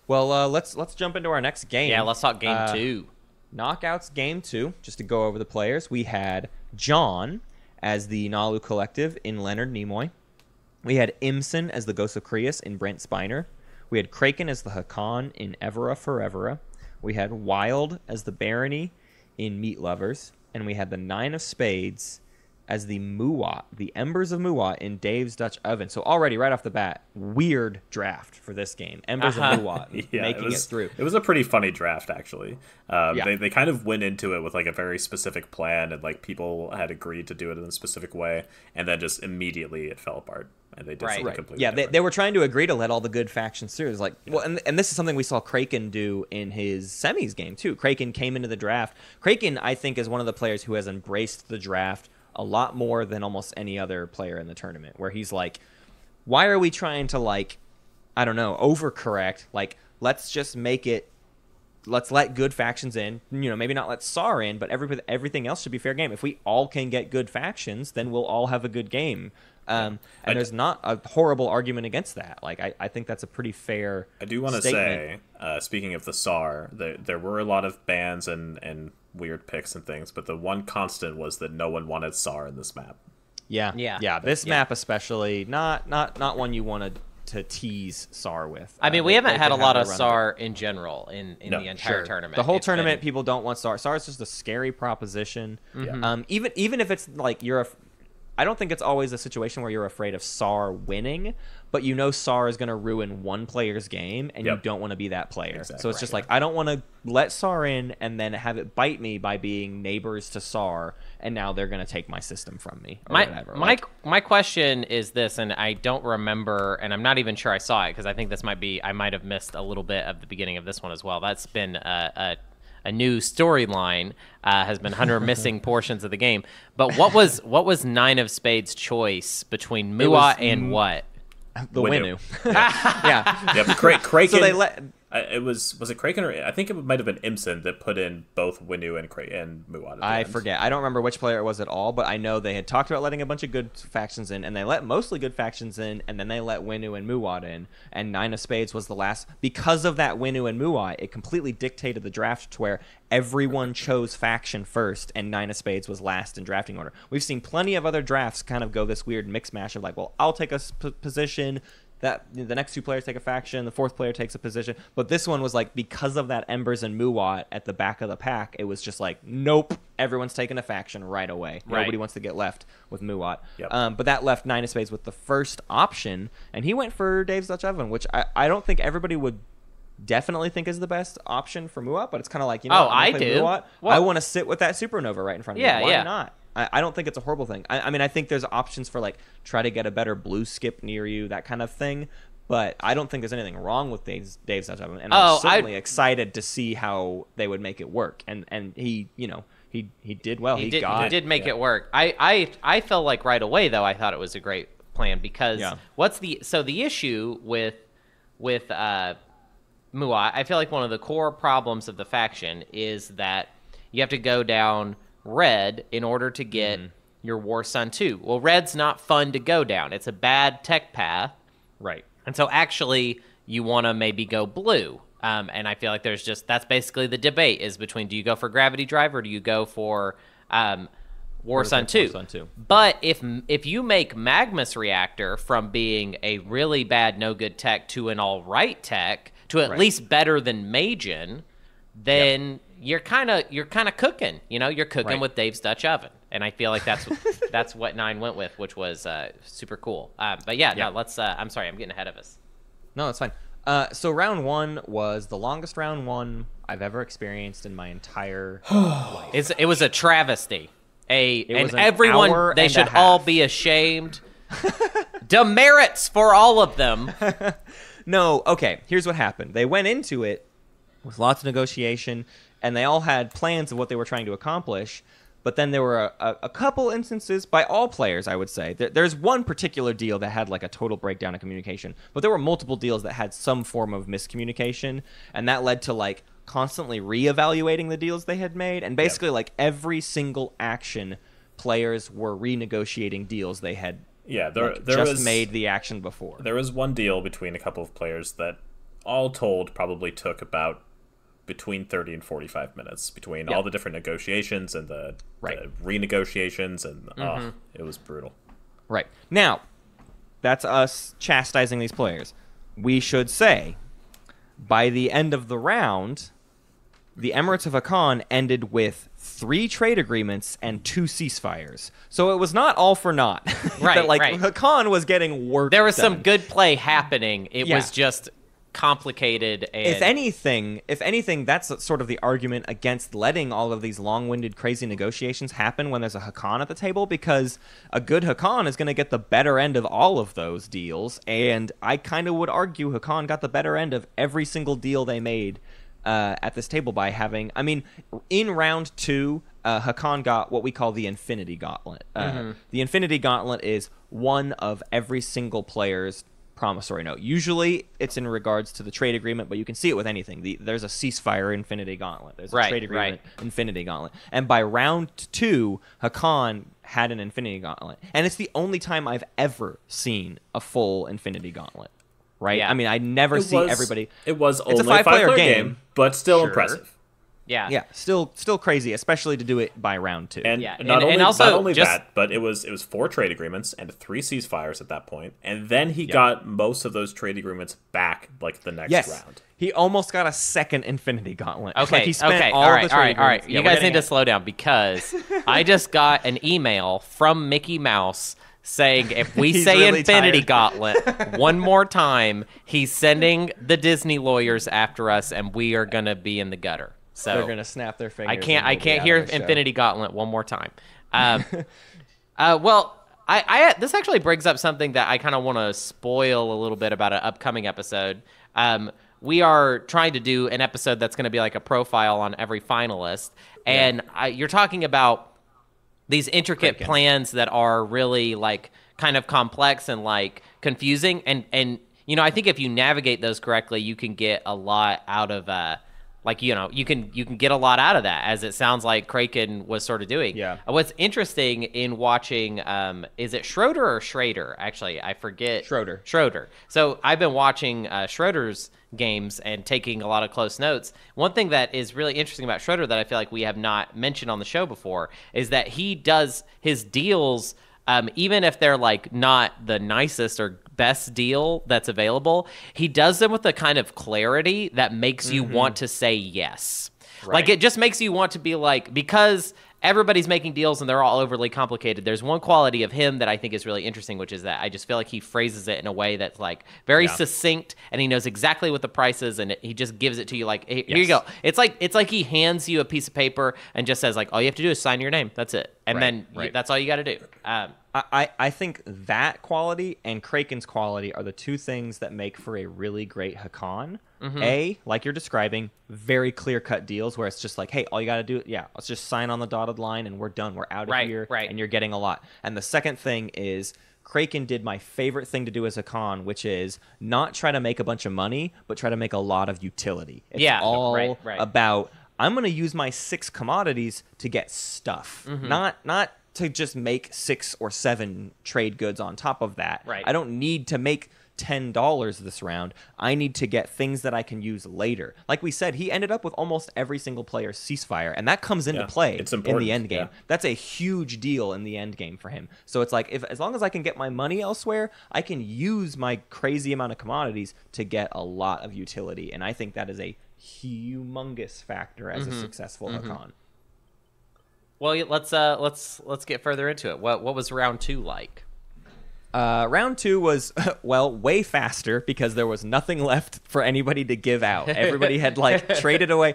Well, let's jump into our next game. Yeah, let's talk game 2. Knockouts game 2, just to go over the players. We had John as the Nalu Collective in Leonard Nimoy. We had Imson as the Ghost of Creus in Brent Spiner. We had Kraken as the Hakan in Evera Forevera. We had Wild as the Barony in Meat Lovers. And we had the Nine of Spades as the Muwat, the Embers of Muwat in Dave's Dutch Oven. So already, right off the bat, weird draft for this game. Embers of Muwat making it through. It was a pretty funny draft, actually. They kind of went into it with like a very specific plan, and like people had agreed to do it in a specific way, and then just immediately it fell apart. And they did something completely different. They were trying to agree to let all the good factions through. It was like, well, and this is something we saw Kraken do in his semis game, too. Kraken came into the draft. Kraken, I think, is one of the players who has embraced the draft a lot more than almost any other player in the tournament, where he's like, why are we trying to, like, I don't know, overcorrect? Like, let's just make it, let's let good factions in, maybe not let SAR in, but everything else should be fair game. If we all can get good factions, then we'll all have a good game. And there's not a horrible argument against that. Like, I think that's a pretty fair I do want to say, speaking of the SAR, there were a lot of bans and weird picks and things, but the one constant was that no one wanted SAR in this map. This map especially, not one you wanted to tease SAR with. I mean, we haven't had a lot of SAR in general in the entire tournament. The whole tournament, people don't want SAR. SAR is just a scary proposition. Even if it's like I don't think it's always a situation where you're afraid of SAR winning, but SAR is going to ruin one player's game, and you don't want to be that player. Exactly. So it's just like, I don't want to let SAR in and then have it bite me by being neighbors to SAR, and now they're going to take my system from me. My question is this, and I don't remember, and I'm not even sure I saw it, because I think I might have missed a little bit of the beginning of this one as well. That's been a new storyline, has been Hunter missing portions of the game. But what was Nine of Spades' choice between Muwat and what? The Winu. Yeah, but Kraken. So Was it Kraken or I think it might have been Imson that put in both Winu and Muad. I forget. I don't remember which player it was at all, but I know they had talked about letting a bunch of good factions in, and they let mostly good factions in, and then they let Winu and Muad in, and Nine of Spades was the last. Because of that Winu and Muad, it completely dictated the draft to where everyone chose faction first, and Nine of Spades was last in drafting order. We've seen plenty of other drafts kind of go this weird mix mash of like, well, I'll take a position, that the next two players take a faction, the fourth player takes a position. But this one was like, because of that Embers and Muat at the back of the pack, it was just like, nope, everyone's taking a faction right away. Right. Nobody wants to get left with Muat. Yep. But that left Nine of Spades with the first option, and he went for Dave's Dutch Oven, which I don't think everybody would definitely think is the best option for Muat, but it's kind of like, I do. Muat, I want to sit with that Supernova right in front of me. Why not? I don't think it's a horrible thing. I mean, I think there's options for like try to get a better blue skip near you, that kind of thing. But I don't think there's anything wrong with Dave's Dutch Oven, and I'm certainly excited to see how they would make it work. And he, he did well. He did make it work. I felt like right away though I thought it was a great plan because the issue with Muat, I feel like one of the core problems of the faction is that you have to go down red in order to get your War Sun 2. Well, red's not fun to go down. It's a bad tech path. Right. And so actually you want to maybe go blue. And I feel like that's basically the debate is between do you go for Gravity Drive or do you go for War Sun 2? But if you make Magmus Reactor from being a really bad no good tech to an all right tech to at least better than Majin, then you're kind of cooking. You're cooking with Dave's Dutch Oven. And I feel like that's what Nine went with, which was super cool. But no, let's. I'm sorry, I'm getting ahead of us. No, that's fine. So round one was the longest round one I've ever experienced in my entire life. It was a travesty. Everyone, they should all be ashamed. Demerits for all of them. No, okay. Here's what happened. They went into it with lots of negotiation, and they all had plans of what they were trying to accomplish. But then there were a couple instances by all players, I would say. There's one particular deal that had like a total breakdown of communication, but there were multiple deals that had some form of miscommunication, and that led to like constantly reevaluating the deals they had made, and basically like every single action, players were renegotiating deals they had made the action before. There was one deal between a couple of players that all told probably took about between 30 and 45 minutes between all the different negotiations and the renegotiations, and it was brutal. Right. Now, that's us chastising these players. We should say, by the end of the round, the Emirates of Hakan ended with 3 trade agreements and 2 ceasefires. So it was not all for naught. Hakan was getting work There was done. some good play happening. It was just complicated. And if anything, that's sort of the argument against letting all of these long-winded, crazy negotiations happen when there's a Hakan at the table, because a good Hakan is going to get the better end of all of those deals, and I kind of would argue Hakan got the better end of every single deal they made at this table by having, in round 2, Hakan got what we call the Infinity Gauntlet. The Infinity Gauntlet is one of every single player's promissory note. Usually it's in regards to the trade agreement, but you can see it with anything. There's a ceasefire Infinity Gauntlet. There's a trade agreement Infinity Gauntlet. And by round 2, Hakan had an Infinity Gauntlet. And it's the only time I've ever seen a full Infinity Gauntlet. Right? Yeah. I never see everybody. It was only a 5-player game, but still impressive. Yeah, still crazy, especially to do it by round 2. And not only that, but it was 4 trade agreements and 3 ceasefires at that point, and then he got most of those trade agreements back like the next round. He almost got a second Infinity Gauntlet. Okay, he spent all right. You guys need to slow down, because I just got an email from Mickey Mouse saying if we say really Infinity Gauntlet one more time, he's sending the Disney lawyers after us, and we are gonna be in the gutter. So they're gonna snap their fingers. I can't hear Infinity Gauntlet one more time. Well, this actually brings up something that I kind of want to spoil a little bit about an upcoming episode. We are trying to do an episode that's going to be like a profile on every finalist, and you're talking about these intricate plans that are really like kind of complex and like confusing, and I think if you navigate those correctly, you can get a lot out of you can get a lot out of that, as it sounds like Kraken was sort of doing. Yeah. What's interesting in watching, is it Schroeder or Schrader? Actually, I forget. Schroeder. So I've been watching Schroeder's games and taking a lot of close notes. One thing that is really interesting about Schroeder that I feel like we have not mentioned on the show before is that he does his deals, even if they're like not the nicest or best deal that's available, he does them with a kind of clarity that makes you want to say yes. Right. Like, it just makes you want to be like, because everybody's making deals and they're all overly complicated, there's one quality of him that I think is really interesting, which is that I just feel like he phrases it in a way that's like very succinct, and he knows exactly what the price is, and he just gives it to you like, here you go. It's like he hands you a piece of paper and just says like, all you have to do is sign your name. That's it. And then that's all you got to do. I think that quality and Kraken's quality are the two things that make for a really great Hakan. A, like you're describing, very clear-cut deals where it's just like, hey, all you got to do, let's just sign on the dotted line and we're done. We're out of here, and you're getting a lot. And the second thing is Kraken did my favorite thing to do as Hakan, which is not try to make a bunch of money, but try to make a lot of utility. It's all about, I'm going to use my 6 commodities to get stuff, not to just make 6 or 7 trade goods on top of that. Right. I don't need to make $10 this round. I need to get things that I can use later. Like we said, he ended up with almost every single player's ceasefire, and that comes into play in the end game. That's a huge deal in the end game for him. So it's like, as long as I can get my money elsewhere, I can use my crazy amount of commodities to get a lot of utility, and I think that is a humongous factor as a successful Hakan. Well, let's get further into it. What was round 2 like? Round 2 was, well, way faster because there was nothing left for anybody to give out. Everybody had traded away.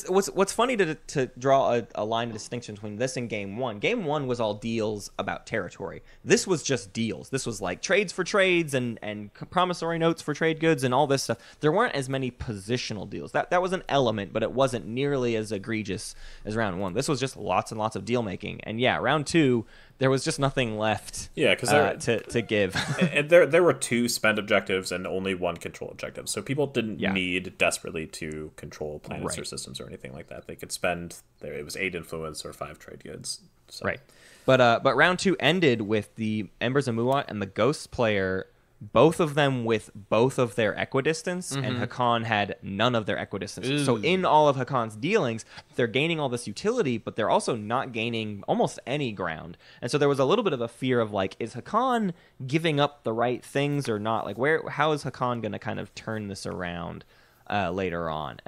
What's funny to draw a line of distinction between this and game 1. Game 1 was all deals about territory. This was just deals. This was like trades for trades and promissory notes for trade goods and all this stuff. There weren't as many positional deals. That was an element, but it wasn't nearly as egregious as round 1. This was just lots and lots of deal making. And round 2, there was just nothing left to give. And there were 2 spend objectives and only 1 control objective. So people didn't need desperately to control planets or systems or anything like that. They could spend, it was 8 influence or 5 trade goods. So. Right. But round 2 ended with the Embers of Muat and the Ghost player, both of them with both of their equidistance, and Hakan had none of their equidistance. Ooh. So in all of Hakan's dealings, they're gaining all this utility, but they're also not gaining almost any ground. And so there was a little bit of a fear of like, is Hakan giving up the right things or not? Like, how is Hakan going to kind of turn this around later on?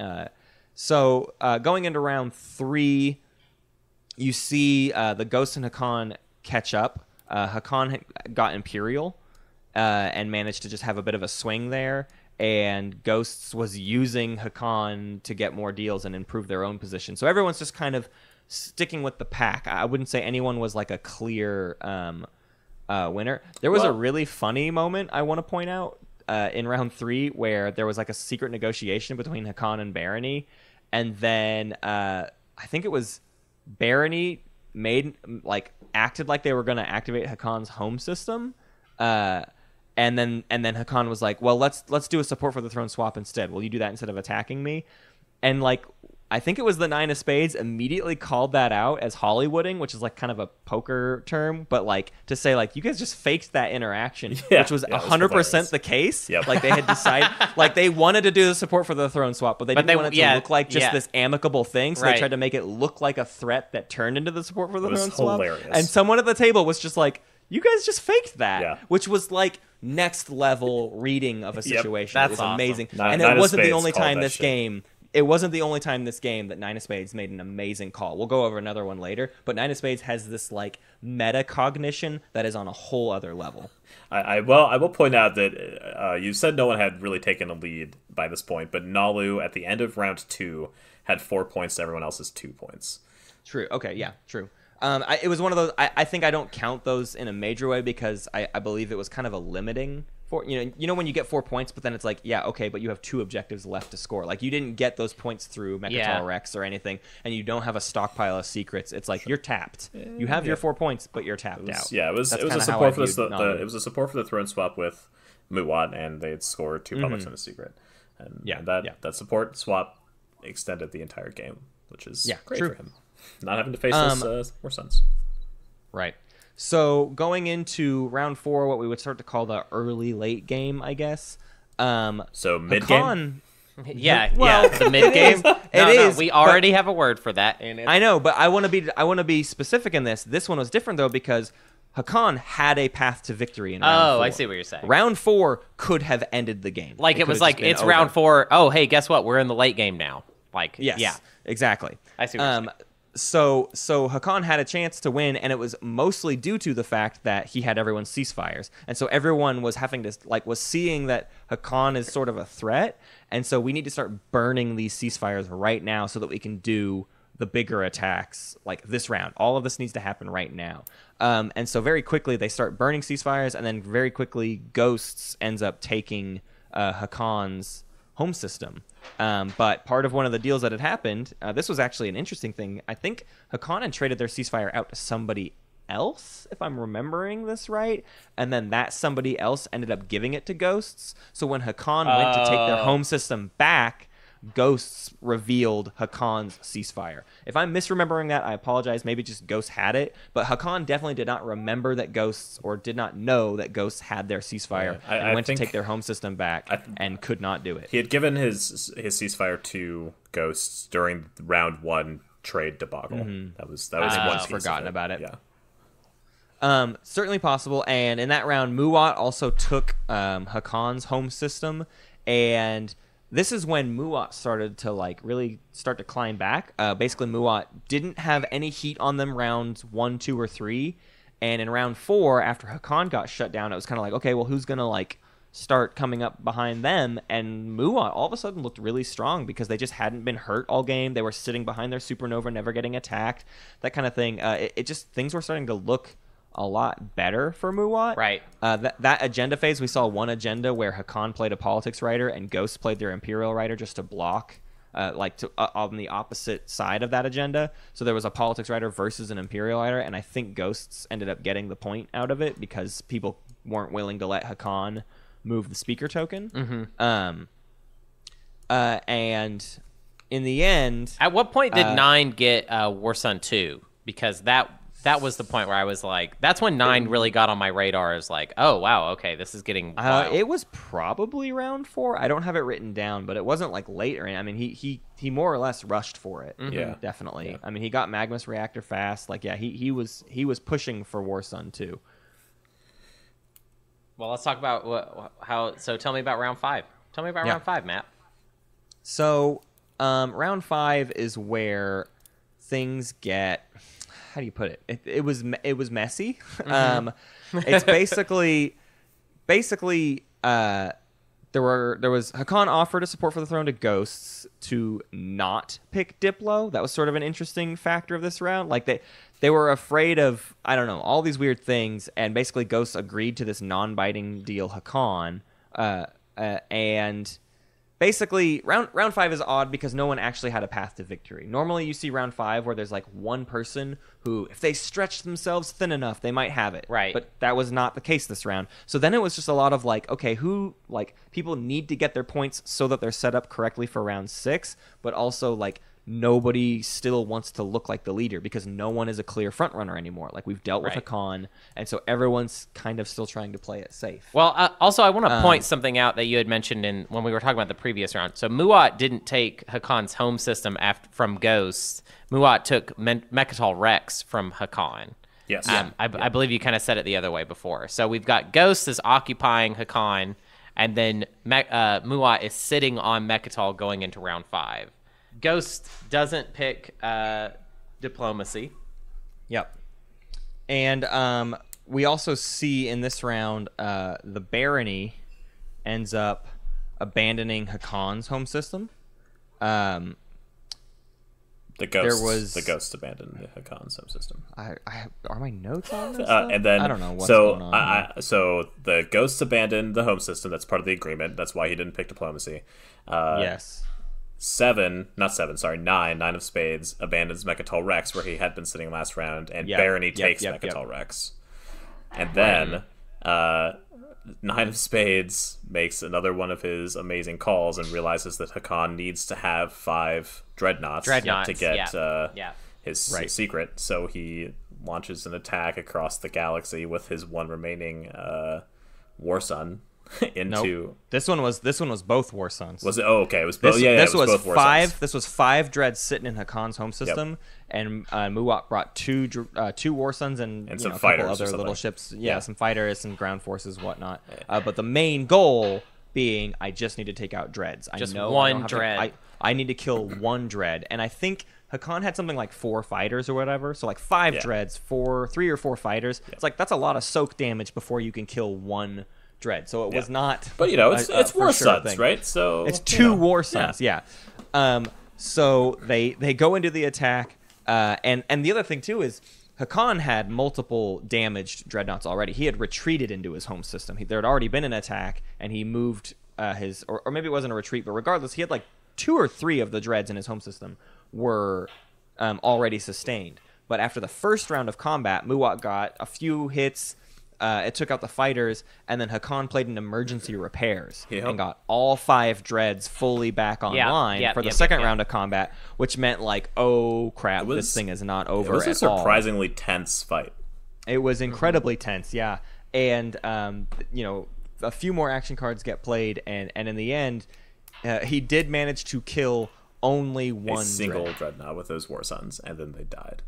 So going into round 3, you see the Ghost and Hakan catch up. Hakan got Imperial. And managed to just have a bit of a swing there. And Ghosts was using Hakan to get more deals and improve their own position. So everyone's just kind of sticking with the pack. I wouldn't say anyone was like a clear winner. There was a really funny moment I want to point out in round 3 where there was like a secret negotiation between Hakan and Barony. And then I think it was Barony acted like they were going to activate Hakan's home system. And then Hakan was like, well, let's do a support for the throne swap instead. Will you do that instead of attacking me? And I think it was the 9 of Spades immediately called that out as Hollywooding, which is like kind of a poker term, but to say you guys just faked that interaction, which was 100% the case. Yep. They had decided they wanted to do the support for the throne swap, but they didn't want it to look like just this amicable thing. So they tried to make it look like a threat that turned into the support for the throne swap. Hilarious. And someone at the table was just like, you guys just faked that, which was next level reading of a situation. That's it was amazing. Awesome. And it wasn't the only time this game. It wasn't the only time this game that 9 of Spades made an amazing call. We'll go over another one later, but 9 of Spades has this metacognition that is on a whole other level. I will point out that you said no one had really taken a lead by this point, but Nalu at the end of round 2 had 4 points to everyone else's 2 points. True. Okay. Yeah. True. It was one of those. I think I don't count those in a major way because I believe it was kind of a limiting for when you get 4 points, but then it's but you have 2 objectives left to score. You didn't get those points through Mechatol Rex or anything, and you don't have a stockpile of secrets. It's you're tapped. You have your 4 points, but you're tapped out. Yeah, it was a support for it was a support for the throne swap with Muat, and they'd score 2 publics and a secret. And that support swap extended the entire game, which is great for him. Not having to face those more sons. Right. So going into round 4, what we would start to call the early late game, I guess. So mid game. The mid game. It is. We already have a word for that. And I know, but I want to be specific in this. This one was different though because Hakan had a path to victory in round 4. I see what you're saying. Round 4 could have ended the game. Like it was like it's over. Round 4. Oh, hey, guess what? We're in the late game now. Like exactly. I see what you're saying. So Hakan had a chance to win, and it was mostly due to the fact that he had everyone's ceasefires, and so everyone was having to was seeing that Hakan is sort of a threat, and so we need to start burning these ceasefires right now so that we can do the bigger attacks like this round. All of this needs to happen right now, and so very quickly they start burning ceasefires, and then very quickly Ghosts ends up taking Hakan's home system. But part of one of the deals that had happened, this was actually an interesting thing. I think Hakan had traded their ceasefire out to somebody else, if I'm remembering this right, and then that somebody else ended up giving it to Ghosts. So when Hakan went to take their home system back, Ghosts revealed Hakan's ceasefire. If I'm misremembering that, I apologize. Maybe just Ghosts had it, but Hakan definitely did not remember that Ghosts, or did not know that Ghosts had their ceasefire and went to take their home system back and could not do it. He had given his ceasefire to Ghosts during round 1 trade debacle. That was one forgotten about it. Yeah. Certainly possible. And in that round, Muat also took Hakan's home system, and this is when Muat started to really start to climb back. Basically, Muat didn't have any heat on them rounds 1, 2, or 3, and in round 4, after Hakan got shut down, it was kind of like, okay, well, who's gonna start coming up behind them? And Muat all of a sudden looked really strong because they just hadn't been hurt all game. They were sitting behind their supernova, never getting attacked, that kind of thing. Things were starting to look a lot better for Muat. Right. That agenda phase, we saw one agenda where Hakan played a politics writer and Ghost played their imperial writer just to block, on the opposite side of that agenda. So there was a politics writer versus an imperial writer, and I think Ghosts ended up getting the point out of it because people weren't willing to let Hakan move the speaker token. And in the end, at what point did 9 get War Sun 2? Because that was the point where I was like, that's when 9 really got on my radar. Is like, oh wow, okay, this is getting wild. It was probably round 4. I don't have it written down, but it wasn't late or anything. I mean, he more or less rushed for it. Yeah, definitely. Yeah. I mean, he got Magnus Reactor fast. He was pushing for War Sun 2. Well, let's talk about how. So tell me about round 5. Tell me about round 5, Matt. So round 5 is where things get. How do you put it? It was messy. It's basically there was Hakan offered a support for the throne to Ghosts to not pick Diplo. That was sort of an interesting factor of this round. They were afraid of, I don't know, all these weird things, and basically Ghosts agreed to this non-biting deal Hakan, and basically, round 5 is odd because no one actually had a path to victory. Normally, you see round 5 where there's one person who, if they stretch themselves thin enough, they might have it. Right. But that was not the case this round. So then it was just a lot of okay, people need to get their points so that they're set up correctly for round 6, but also nobody still wants to look like the leader because no one is a clear front runner anymore. We've dealt with Hakan, and so everyone's kind of still trying to play it safe. Well, also I want to point something out that you had mentioned when we were talking about the previous round. So Muat didn't take Hakan's home system from Ghosts. Muat took Mechatol Rex from Hakan. Yes. I believe you kind of said it the other way before. So we've got Ghosts is occupying Hakan, and then Muat is sitting on Mechatol going into round 5. Ghost doesn't pick diplomacy. Yep. And we also see in this round the barony ends up abandoning Hakan's home system. The ghost abandoned Hakan's home system. Are my notes on this? And then I don't know what's going on. So the ghosts abandoned the home system. That's part of the agreement. That's why he didn't pick diplomacy. Yes. 9 of spades abandons Mechatol Rex where he had been sitting last round, and barony takes Mechatol Rex. And then Nine of Spades makes another one of his amazing calls and realizes that Hakan needs to have 5 dreadnoughts to get his secret. So he launches an attack across the galaxy with his one remaining War Sun into. Nope. This one was both War Suns. Was it? Oh, okay. It was both. This was both War 5. Suns. This was 5 dreads sitting in Hakan's home system, and Muwat brought 2 War Suns and some a fighters couple or other something. little ships. Some fighters, some ground forces, whatnot. But the main goal being, I just need to take out dreads. Just I know one dread. I need to kill one dread, and I think Hakan had something like 4 fighters or whatever. So like 5 dreads, 3 or 4 fighters. It's like that's a lot of soak damage before you can kill one dread. So it was not. But it's War Suns, right? So it's 2 War Suns. Yeah. So they go into the attack, and the other thing too is Hakan had multiple damaged dreadnoughts already. He had retreated into his home system. There had already been an attack, and he moved his, or maybe it wasn't a retreat, but regardless, he had like 2 or 3 of the dreads in his home system were already sustained. But after the first round of combat, Muwat got a few hits. It took out the fighters, and then Hakan played an emergency repairs and got all 5 dreads fully back online for the second round of combat, which meant like, oh crap, this thing is not over at all. It was a surprisingly tense fight. It was incredibly tense, yeah. And a few more action cards get played, and in the end, he did manage to kill only one single dreadnought with those War Suns, and then they died.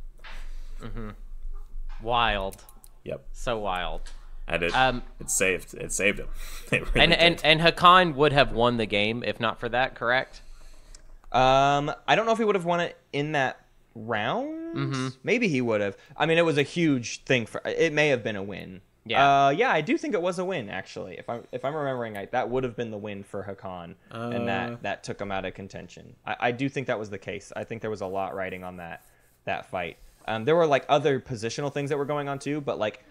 Wild. Yep. So wild. And it saved him. It really and Hakan would have won the game if not for that, correct? I don't know if he would have won it in that round. Maybe he would have. I mean, it was a huge thing for. It may have been a win. Yeah. I do think it was a win actually. If I'm remembering right, that would have been the win for Hakan, and that took him out of contention. I do think that was the case. I think there was a lot riding on that fight. There were like other positional things that were going on too, but like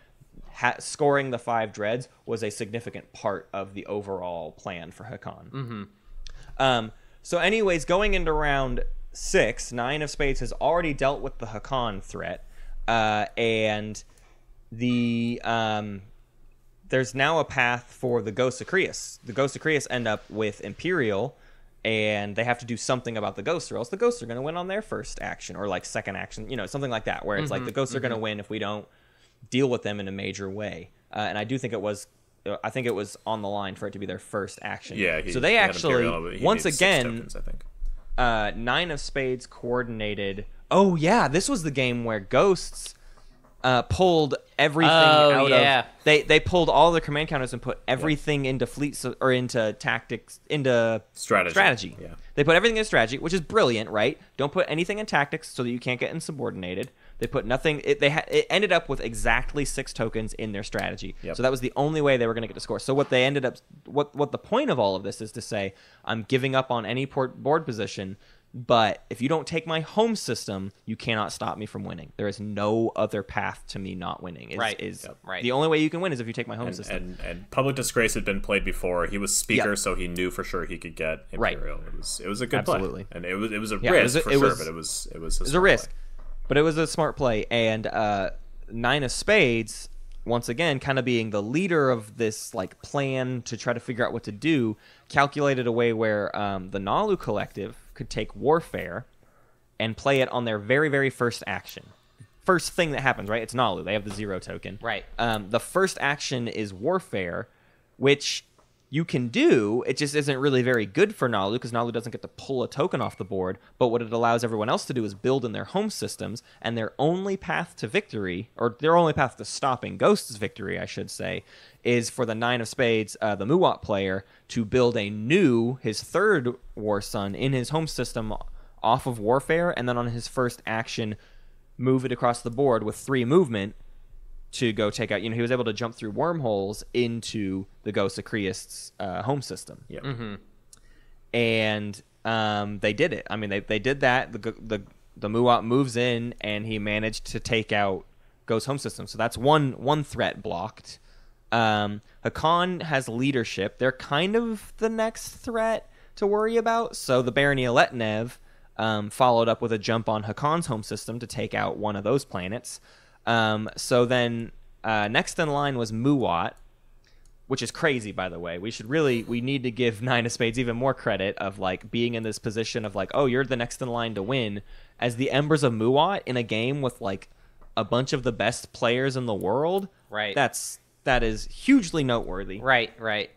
scoring the 5 dreads was a significant part of the overall plan for Hakan. So anyways, going into round 6, 9 of Spades has already dealt with the Hakan threat, and the there's now a path for the Ghosts of Creus. The Ghosts of Creus end up with Imperial, and they have to do something about the ghosts, or else the ghosts are going to win on their first action or like second action, something like that, where it's like the ghosts are going to win if we don't deal with them in a major way. And I do think it was on the line for it to be their first action. Yeah. So they actually once again, 6 tokens, I think. 9 of Spades coordinated. Oh yeah, this was the game where ghosts pulled everything out of. They pulled all the command counters and put everything into fleets or into tactics, into strategy. Yeah. They put everything in strategy, which is brilliant, right? Don't put anything in tactics so that you can't get insubordinated. They put nothing. It ended up with exactly 6 tokens in their strategy. Yep. So that was the only way they were going to get to score. So what they ended up, what the point of all of this is to say, I'm giving up on any board position. But if you don't take my home system, you cannot stop me from winning. There is no other path to me not winning. Right. The only way you can win is if you take my home system. And Public Disgrace had been played before. He was speaker, so he knew for sure he could get Imperial. Right. It was a good play. And it was a risk for sure, but it was a risk. But it was a smart play. And 9 of Spades, once again, kind of being the leader of this like plan to try to figure out what to do, calculated a way where the Nalu Collective could take Warfare and play it on their very, very first action. First thing that happens, right? It's Nalu. They have the 0 token. Right. The first action is Warfare, which you can do. It just isn't really very good for Nalu because Nalu doesn't get to pull a token off the board. But what it allows everyone else to do is build in their home systems, and their only path to victory, or their only path to stopping Ghost's victory, I should say, is for the 9 of Spades, the Muwat player, to build his 3rd War Sun in his home system off of Warfare, and then on his first action, move it across the board with 3 movement to go take out. He was able to jump through wormholes into the Ghosts of Creus home system. Yep. And they did it. I mean, they did that. The Muwat moves in, and he managed to take out Ghost home system. So that's one threat blocked. Hakan has leadership. They're kind of the next threat to worry about. So the Barony of Letnev followed up with a jump on Hakan's home system to take out one of those planets. So then next in line was Muwat. which is crazy, by the way. We need to give Nine of Spades even more credit of like being in this position of like, oh, you're the next in line to win, as the Embers of Muat in a game with like a bunch of the best players in the world. Right. That is hugely noteworthy. Right.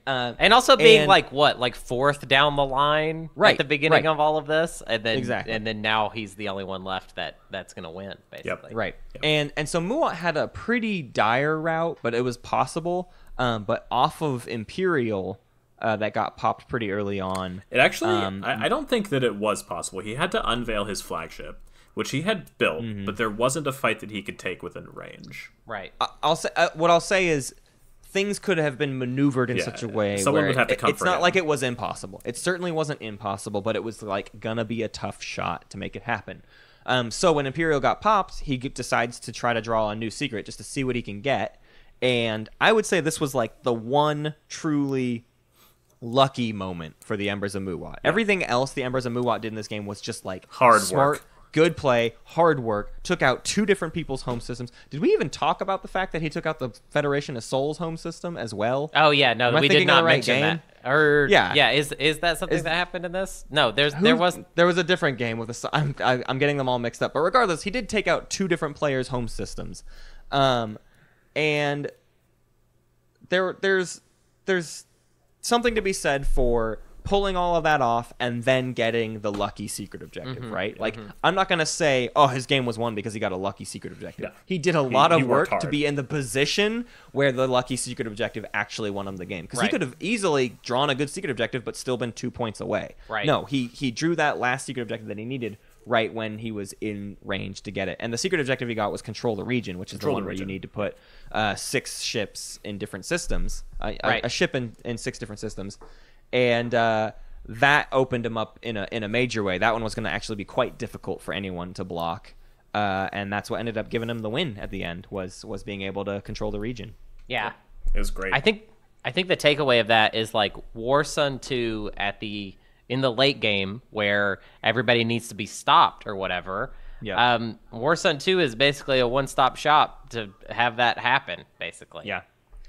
And also being like fourth down the line at the beginning of all of this, and then now he's the only one left that's gonna win, basically. Yep. Right. Yep. And so Muat had a pretty dire route, but it was possible. But off of Imperial, that got popped pretty early on. It actually, I don't think that it was possible. He had to unveil his flagship, which he had built, but there wasn't a fight that he could take within range. Right. What I'll say is things could have been maneuvered in such a way someone where would have to come it's for not him. like it was impossible. It certainly wasn't impossible, but it was like gonna be a tough shot to make it happen. So when Imperial got popped, he decides to try to draw a new secret just to see what he can get. And I would say this was like the one truly lucky moment for the Embers of Muat. Everything else the Embers of Muat did in this game was just like smart work. Good play, hard work, took out 2 different people's home systems. Did we even talk about the fact that he took out the Federation of Souls home system as well? Oh, yeah, no, we did not mention game? that. Or, yeah, is that something that happened in this? No, there was a different game with I'm getting them all mixed up. But regardless, he did take out 2 different players' home systems. And there's something to be said for pulling all of that off and then getting the lucky secret objective, right? Like, I'm not going to say, oh, his game was won because he got a lucky secret objective. Yeah. He did a lot of work to be in the position where the lucky secret objective actually won him the game. Because he could have easily drawn a good secret objective but still been 2 points away. Right. No, he drew that last secret objective that he needed right when he was in range to get it. And the secret objective he got was control the region, which is the one where you need to put 6 ships in different systems. A ship in 6 different systems. And that opened him up in a major way. That one was going to actually be quite difficult for anyone to block, and that's what ended up giving him the win at the end. Was being able to control the region. Yeah, it was great. I think the takeaway of that is like War Sun 2 in the late game where everybody needs to be stopped or whatever. Yeah. War Sun 2 is basically a one-stop shop to have that happen. Basically. Yeah.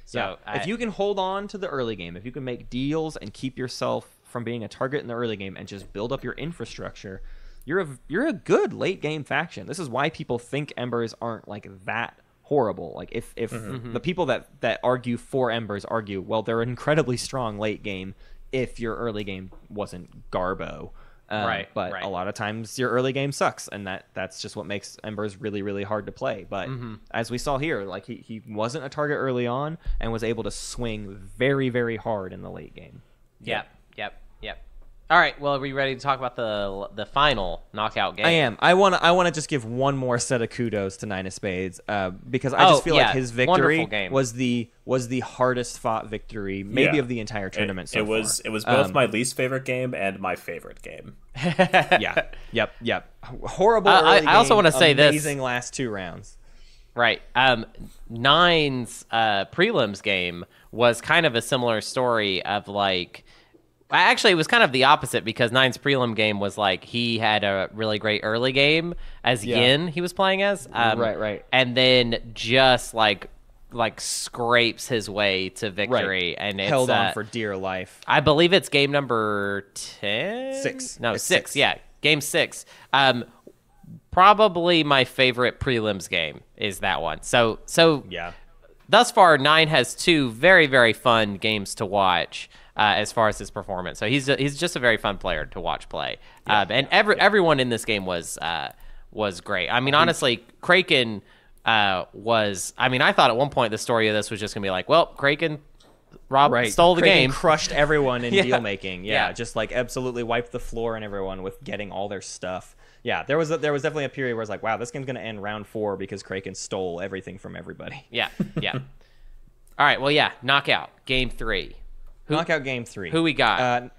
So if you can hold on to the early game, if you can make deals and keep yourself from being a target in the early game and just build up your infrastructure, you're a good late game faction. This is why people think Embers aren't like that horrible. Like if the people that argue for Embers argue, well, they're incredibly strong late game if your early game wasn't Garbo. But a lot of times your early game sucks, and that's just what makes Embers really, really hard to play. But as we saw here, like he wasn't a target early on and was able to swing very, very hard in the late game. Yep. All right, well, are we ready to talk about the final knockout game? I am. I want to just give one more set of kudos to Nine of Spades because I just feel like his victory was the hardest fought victory maybe of the entire tournament so far. It was both my least favorite game and my favorite game. Yep. Horrible early game, I also want to say this. Amazing last 2 rounds. Right. Nine's prelims game was kind of a similar story of like... Actually, it was kind of the opposite because Nine's prelim game was like he had a really great early game as Yin he was playing as. Right. And then just like scrapes his way to victory. And it's, held on for dear life. I believe it's game number 10? 6. No, 6. Yeah, game 6. Probably my favorite prelims game is that one. So yeah. Thus far, Nine has 2 very, very fun games to watch. As far as his performance, so he's just a very fun player to watch play, and everyone in this game was great. I mean, honestly, Kraken was. I mean, I thought at one point the story of this was just gonna be like, well, Kraken stole the game, crushed everyone in deal making, just like absolutely wiped the floor on everyone with getting all their stuff. Yeah, there was definitely a period where it's like, wow, this game's gonna end round 4 because Kraken stole everything from everybody. Yeah. All right, well, knockout game 3. Knockout game 3. Who we got?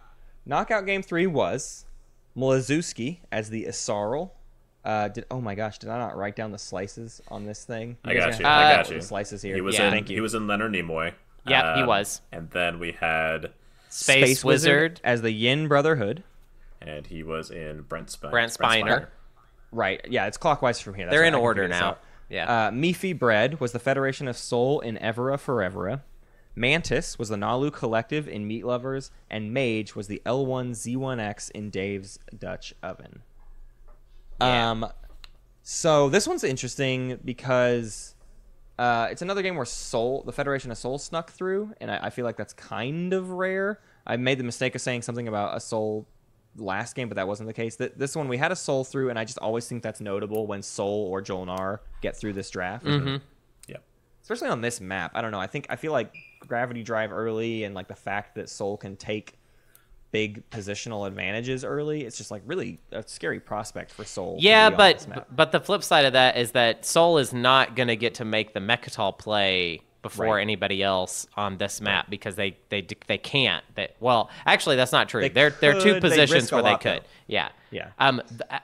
Knockout game 3 was Mlazewski as the Isarl. Oh my gosh, did I not write down the slices on this thing? I got you. The slices here. He was in Leonard Nimoy. Yeah, he was. And then we had Space Wizard as the Yin Brotherhood. And he was in Brent Spiner. Right. Yeah, it's clockwise from here. They're in order now. Yeah. Mifi Bread was the Federation of Soul in Evera Forevera. Mantis was the Nalu Collective in Meat Lovers, and Mage was the L1Z1X in Dave's Dutch Oven. Yeah. So this one's interesting because it's another game where the Federation of Soul snuck through, and I feel like that's kind of rare. I made the mistake of saying something about a Soul last game, but that wasn't the case. This one we had a Soul through, and I just always think that's notable when Soul or Jolnar get through this draft. Mm-hmm. Yeah, especially on this map. I don't know. I feel like Gravity Drive early and like the fact that Soul can take big positional advantages early, it's just like really a scary prospect for Soul. Yeah, but the flip side of that is that Soul is not going to get to make the Mechatol play before anybody else on this map because they can't. Well, actually, that's not true. There are two positions where they could. Yeah.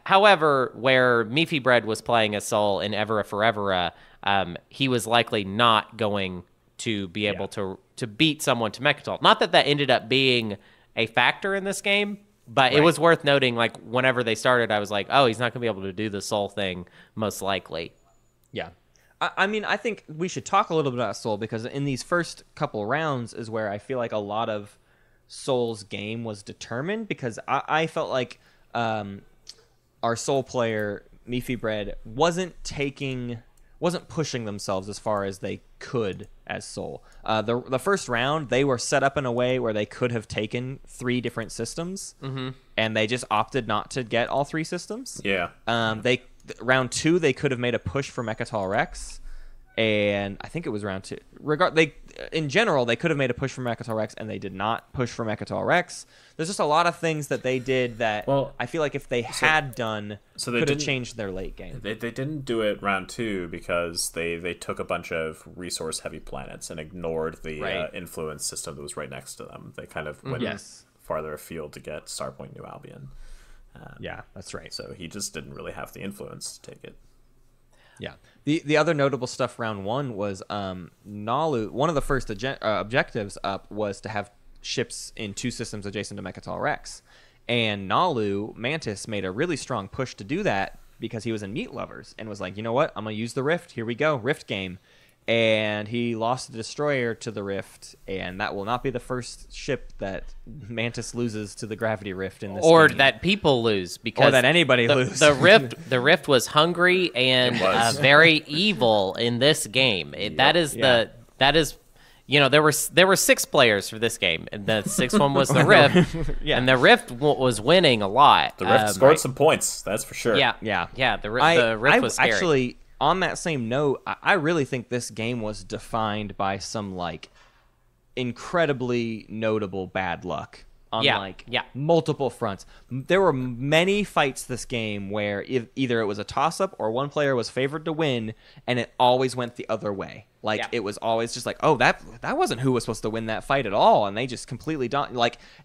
However, where Meafy Bread was playing as Soul in Evera Forevera, he was likely not going to be able to beat someone to Mechatol. Not that ended up being a factor in this game, but it was worth noting, like, whenever they started, I was like, oh, he's not going to be able to do the Soul thing, most likely. Yeah. I mean, I think we should talk a little bit about Soul, because in these first couple rounds is where I feel like a lot of Soul's game was determined, because I felt like our Soul player, Meafy Bread, wasn't pushing themselves as far as they could as Soul. The first round, they were set up in a way where they could have taken 3 different systems, and they just opted not to get all 3 systems. Yeah. Round 2, they could have made a push for Mechatol Rex, and I think it was round 2. In general, they could have made a push for Mechatol Rex, and they did not push for Mechatol Rex. There's just a lot of things that they did that I feel like if they had done, could have changed their late game. They didn't do it round 2 because they took a bunch of resource-heavy planets and ignored the influence system that was right next to them. They kind of went farther afield to get Starpoint New Albion. Yeah, that's right. So he just didn't really have the influence to take it. Yeah. The other notable stuff round 1 was Nalu. One of the first objectives up was to have ships in 2 systems adjacent to Mechatol Rex. And Nalu, Mantis, made a really strong push to do that because he was in Meat Lovers and was like, you know what? I'm going to use the Rift. Here we go. Rift game. And he lost a destroyer to the Rift, and that will not be the first ship that Mantis loses to the Gravity Rift in this or game. That people lose, because or that anybody lose. The Rift was hungry and very evil in this game. That is there were 6 players for this game, and the 6th one was the Rift, and the Rift was winning a lot. The Rift scored some points, that's for sure. Yeah. The Rift was scary. Actually, on that same note, I really think this game was defined by some like incredibly notable bad luck on multiple fronts. There were many fights this game where either it was a toss-up or one player was favored to win, and it always went the other way. It was always just like, oh, that wasn't who was supposed to win that fight at all, and they just completely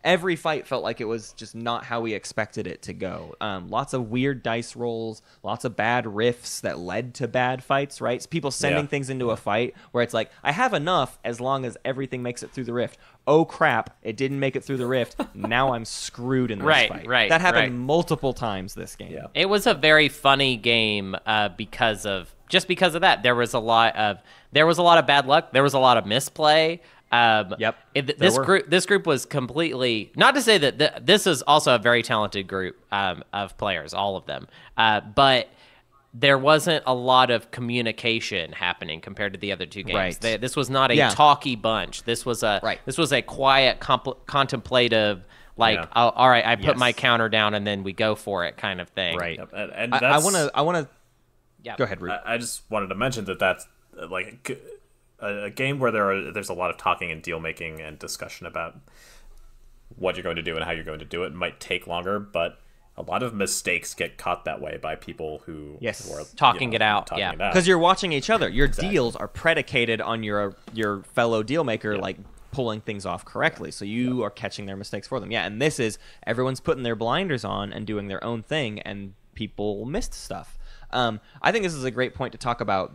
every fight felt like it was just not how we expected it to go. Lots of weird dice rolls, lots of bad riffs that led to bad fights, right? So people sending things into a fight where it's like, I have enough as long as everything makes it through the rift. Oh crap, it didn't make it through the rift. Now I'm screwed in this fight. That happened multiple times this game. Yeah. It was a very funny game because of that. There was a lot of bad luck. There was a lot of misplay. This group was completely, not to say that this is also a very talented group of players, all of them, but there wasn't a lot of communication happening compared to the other 2 games. This was not a talky bunch. This was a quiet, contemplative, all right, I put my counter down and then we go for it kind of thing. Right. Yep. And I want to. Go ahead, Ruth. I just wanted to mention that's like a game where there's a lot of talking and deal making and discussion about what you're going to do and how you're going to do it. It might take longer, but a lot of mistakes get caught that way by people who are talking it out. Because you're watching each other. Your deals are predicated on your fellow deal maker pulling things off correctly. So you are catching their mistakes for them. Yeah, and this is everyone's putting their blinders on and doing their own thing, and people missed stuff. I think this is a great point to talk about.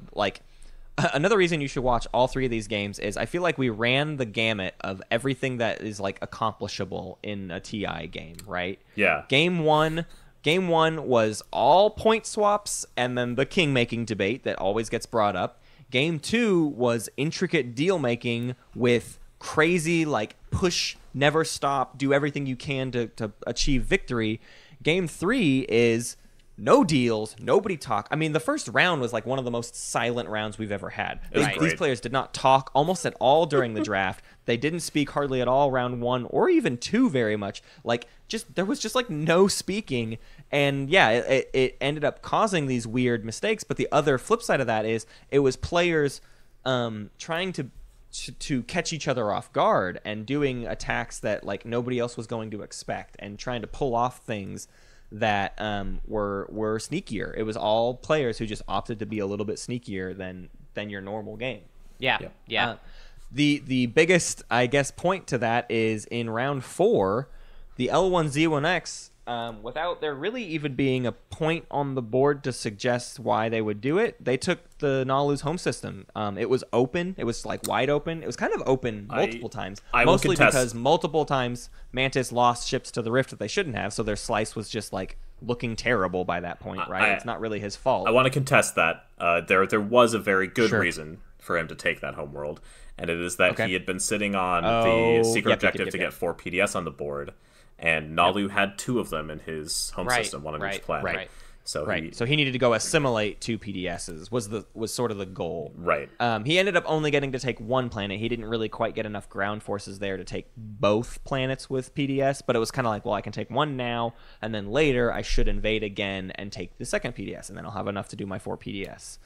Another reason you should watch all 3 of these games is I feel like we ran the gamut of everything that is accomplishable in a TI game, right? Yeah. Game one was all point swaps and then the king making debate that always gets brought up. Game 2 was intricate deal making with crazy, like, push, never stop, do everything you can to achieve victory. Game 3 is no deals, nobody talk. I mean, the first round was like one of the most silent rounds we've ever had. These players did not talk almost at all during the draft. They didn't speak hardly at all round 1 or even 2 very much. Like, there was just like no speaking. And yeah, it ended up causing these weird mistakes. But the other flip side of that is it was players trying to catch each other off guard and doing attacks that like nobody else was going to expect and trying to pull off things that were sneakier. It was all players who just opted to be a little bit sneakier than your normal game. Yeah. The biggest, I guess, point to that is in round 4, the L1Z1X, without there really even being a point on the board to suggest why they would do it, they took the Nalu's home system. It was open. It was like wide open. It was kind of open multiple times. Mostly because multiple times Mantis lost ships to the Rift that they shouldn't have, so their slice was just like looking terrible by that point, right? It's not really his fault. I want to contest that. There was a very good reason for him to take that homeworld, and it is that he had been sitting on the secret objective to get 4 PDS on the board, and Nalu had 2 of them in his home system, one on each planet. So he needed to go assimilate 2 PDSs was sort of the goal. Right. He ended up only getting to take 1 planet. He didn't really quite get enough ground forces there to take both planets with PDS, but it was kind of like, well, I can take 1 now, and then later I should invade again and take the second PDS, and then I'll have enough to do my 4 PDS.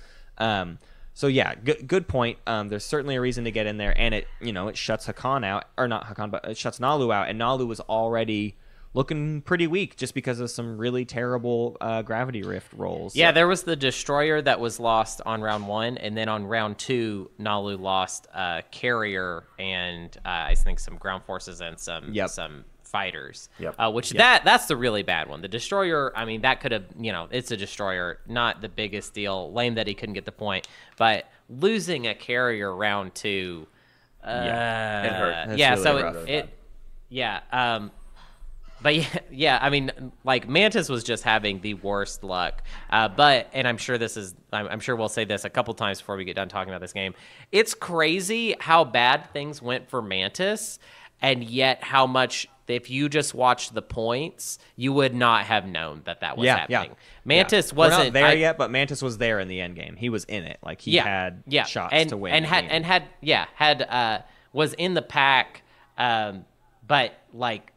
So yeah, good point. There's certainly a reason to get in there, and it shuts Hakan out, or not Hakan, but it shuts Nalu out, and Nalu was already looking pretty weak just because of some really terrible gravity rift rolls. Yeah, there was the destroyer that was lost on round 1, and then on round 2, Nalu lost carrier and I think some ground forces and some fighters. That's the really bad one. The destroyer, I mean, that could have, it's a destroyer, not the biggest deal. Lame that he couldn't get the point, but losing a carrier round 2, it hurt. But yeah, I mean, like, Mantis was just having the worst luck. And I'm sure I'm sure we'll say this a couple times before we get done talking about this game. It's crazy how bad things went for Mantis, and yet how much, if you just watched the points, you would not have known that was happening. Yeah. Mantis wasn't We're not there yet, but Mantis was there in the end game. He was in it. Like, he had shots to win. Was in the pack, but like,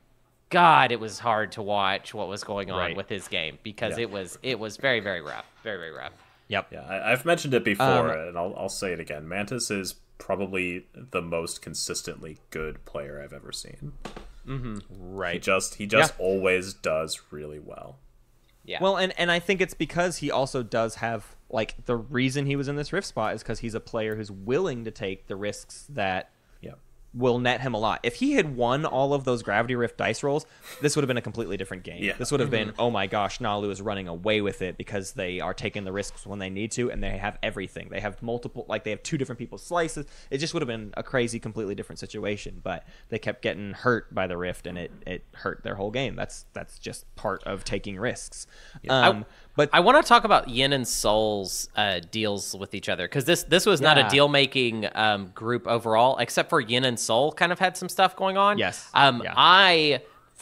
God, it was hard to watch what was going on with his game because it was very, very rough. Very, very rough. Yep. Yeah, I've mentioned it before, and I'll say it again. Mantis is probably the most consistently good player I've ever seen. Mm-hmm. Right. He just always does really well. Yeah. Well, and I think it's because he also does have, like, the reason he was in this rift spot is because he's a player who's willing to take the risks that will net him a lot. If he had won all of those Gravity Rift dice rolls, this would have been a completely different game. Yeah. This would have been, oh my gosh, Nalu is running away with it because they are taking the risks when they need to, and they have everything. They have multiple, like, they have 2 different people's slices. It just would have been a crazy, completely different situation, but they kept getting hurt by the Rift, and it hurt their whole game. That's just part of taking risks. But I want to talk about Yin and Soul's deals with each other, because this was not a deal-making group overall, except for Yin and Soul kind of had some stuff going on. Yes.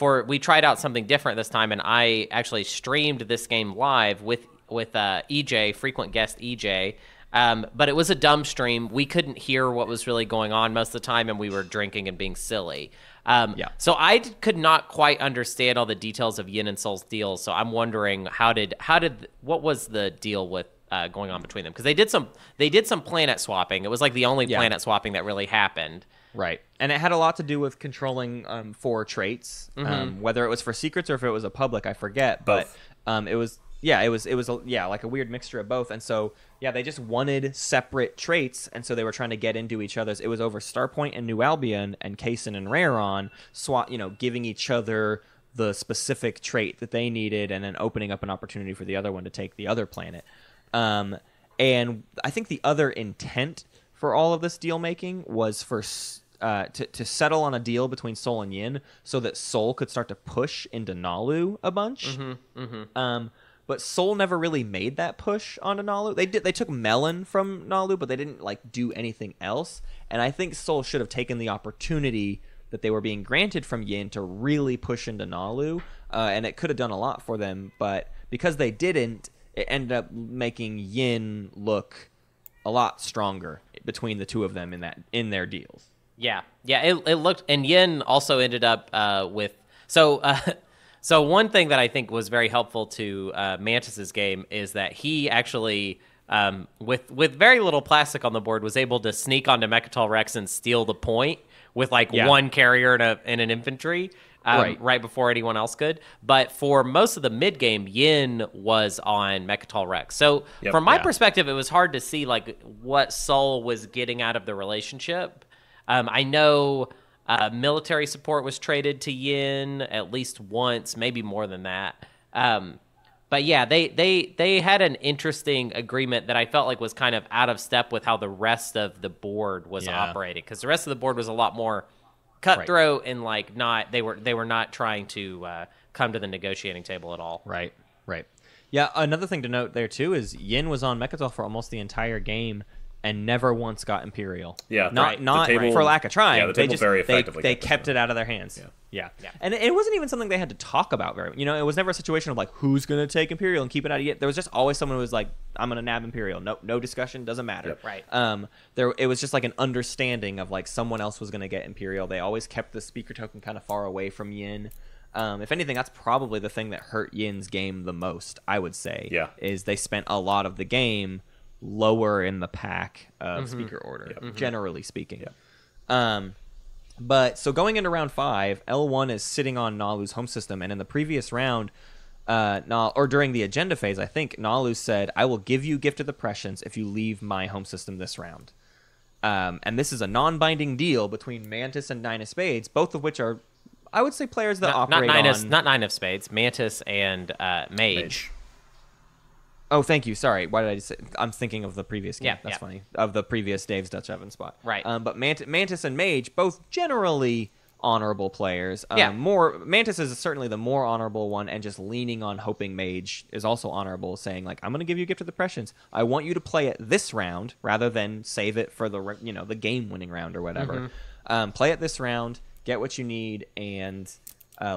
We tried out something different this time, and I actually streamed this game live with EJ, frequent guest EJ. But it was a dumb stream. We couldn't hear what was really going on most of the time, and we were drinking and being silly. So I could not quite understand all the details of Yin and Soul's deals. So I'm wondering what was the deal with going on between them? Because they did some planet swapping. It was like the only planet swapping that really happened. Right. And it had a lot to do with controlling 4 traits, whether it was for secrets or if it was a public, I forget. Both. But it was like a weird mixture of both. And so, they just wanted separate traits, and so they were trying to get into each other's. It was over Starpoint and New Albion and Kaysen and Raron, giving each other the specific trait that they needed and then opening up an opportunity for the other one to take the other planet. And I think the other intent for all of this deal making was for to settle on a deal between Soul and Yin so that Soul could start to push into Nalu a bunch. but Seoul never really made that push onto Nalu. They took Melon from Nalu, but they didn't like do anything else. And I think Seoul should have taken the opportunity that they were being granted from Yin to really push into Nalu, and it could have done a lot for them. But because they didn't, it ended up making Yin look a lot stronger between the two of them in their deals. Yeah. It looked, and Yin also ended up with so. So one thing that I think was very helpful to Mantis's game is that he actually, with very little plastic on the board, was able to sneak onto Mechatol Rex and steal the point with one carrier and an infantry right before anyone else could. But for most of the mid game, Yin was on Mechatol Rex. So from my perspective, it was hard to see what Seoul was getting out of the relationship. I know. Military support was traded to Yin at least once, maybe more than that. But yeah, they had an interesting agreement that I felt like was kind of out of step with how the rest of the board was operating, because the rest of the board was a lot more cutthroat and they were not trying to come to the negotiating table at all. Right. Yeah, another thing to note there too is Yin was on Mechatol for almost the entire game and never once got Imperial. Yeah, not table, for lack of trying. Yeah, the table very effectively. They kept it out of their hands. Yeah. And it wasn't even something they had to talk about very. It was never a situation of who's going to take Imperial and keep it out of it. There was just always someone who was like, I'm going to nab Imperial. No discussion, doesn't matter. Right. It was just an understanding of someone else was going to get Imperial. They always kept the speaker token kind of far away from Yin. If anything, that's probably the thing that hurt Yin's game the most, I would say. Yeah. Is they spent a lot of the game lower in the pack of speaker order, generally speaking. But so going into round 5, L1 is sitting on Nalu's home system, and in the previous round, or during the agenda phase, I think Nalu said, "I will give you Gift of the Prescience if you leave my home system this round." And this is a non-binding deal between Mantis and Nine of Spades, both of which are, I would say, players that operate not Nine of Spades, Mantis and Mage. Oh, thank you. Sorry. Why did I just say? I'm thinking of the previous game. Yeah, That's funny. Of the previous Dave's Dutch Oven spot. Right. But Mantis and Mage, both generally honorable players. Mantis is certainly the more honorable one, and just leaning on hoping Mage is also honorable, saying I'm going to give you Gift of the Prescience. I want you to play it this round rather than save it for the game-winning round or whatever. Play it this round, get what you need, and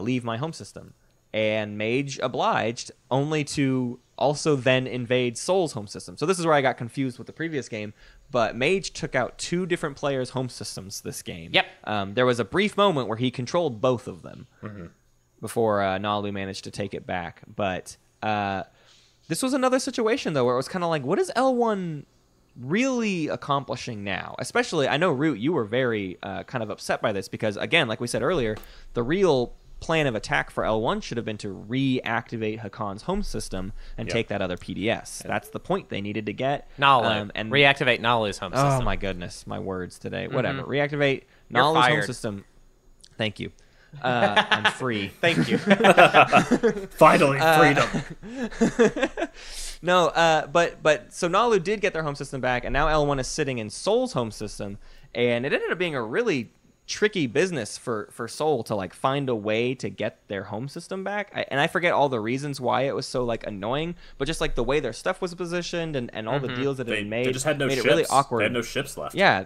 leave my home system. And Mage obliged, only to also then invade Seoul's home system. So this is where I got confused with the previous game, but Mage took out 2 different players' home systems this game. Yep. There was a brief moment where he controlled both of them before Nalu managed to take it back. But this was another situation, though, where it was kind of what is L1 really accomplishing now? Especially, I know, Root, you were very kind of upset by this because, again, like we said earlier, the real plan of attack for L1 should have been to reactivate Hakon's home system and take that other PDS. That's the point they needed to get. Nalu. And reactivate Nalu's home system. Oh my goodness, my words today. Whatever. Reactivate Nalu's home system. Thank you. I'm free. Thank you. Finally, freedom. No, but so Nalu did get their home system back, and now L1 is sitting in Seoul's home system, and it ended up being a really tricky business for Seoul to find a way to get their home system back. I forget all the reasons why it was so annoying, but just the way their stuff was positioned and all the deals that had been made, they just had no made ships. It really awkward. They had no ships left. Yeah.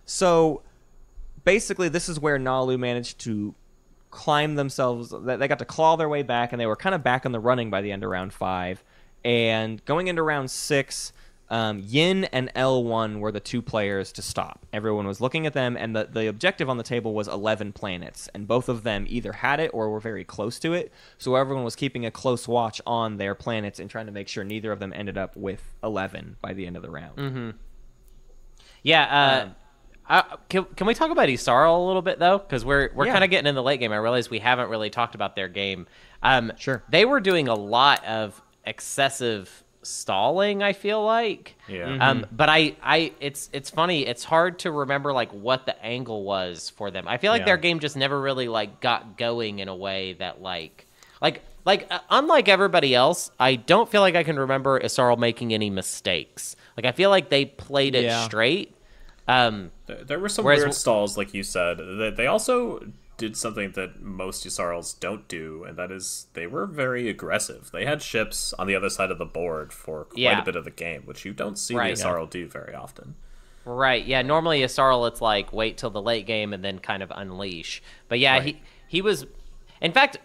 So basically, this is where Nalu managed to climb themselves. They got to claw their way back, and they were kind of back in the running by the end of round 5. And going into round 6. Yin and L1 were the 2 players to stop. Everyone was looking at them, and the objective on the table was 11 planets, and both of them either had it or were very close to it, so everyone was keeping a close watch on their planets and trying to make sure neither of them ended up with 11 by the end of the round. Yeah, can we talk about Isarl a little bit, though? Because we're kind of getting in the late game. I realize we haven't really talked about their game. Sure. They were doing a lot of excessive stalling, I feel like. But it's funny, it's hard to remember what the angle was for them. I feel like their game just never really got going in a way that unlike everybody else, I don't feel like I can remember Isarl making any mistakes. I feel like they played it straight. There were some weird stalls, like you said. They also did something that most Yssarils don't do, and that is they were very aggressive. They had ships on the other side of the board for quite a bit of the game, which you don't see the Yssaril do very often. Right, yeah, normally Yssaril, it's like wait till the late game and then kind of unleash. But yeah, he was... In fact,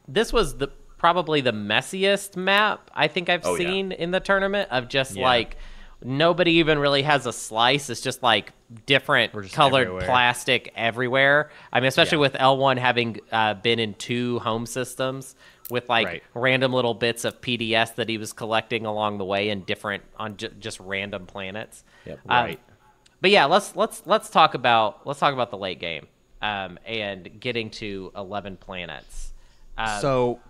this was probably the messiest map I think I've seen in the tournament, of just like nobody even really has a slice. It's just like different colored plastic everywhere. I mean, especially with L1 having been in 2 home systems with like random little bits of PDS that he was collecting along the way in different on just random planets. Yep. But yeah, let's talk about the late game and getting to 11 planets. So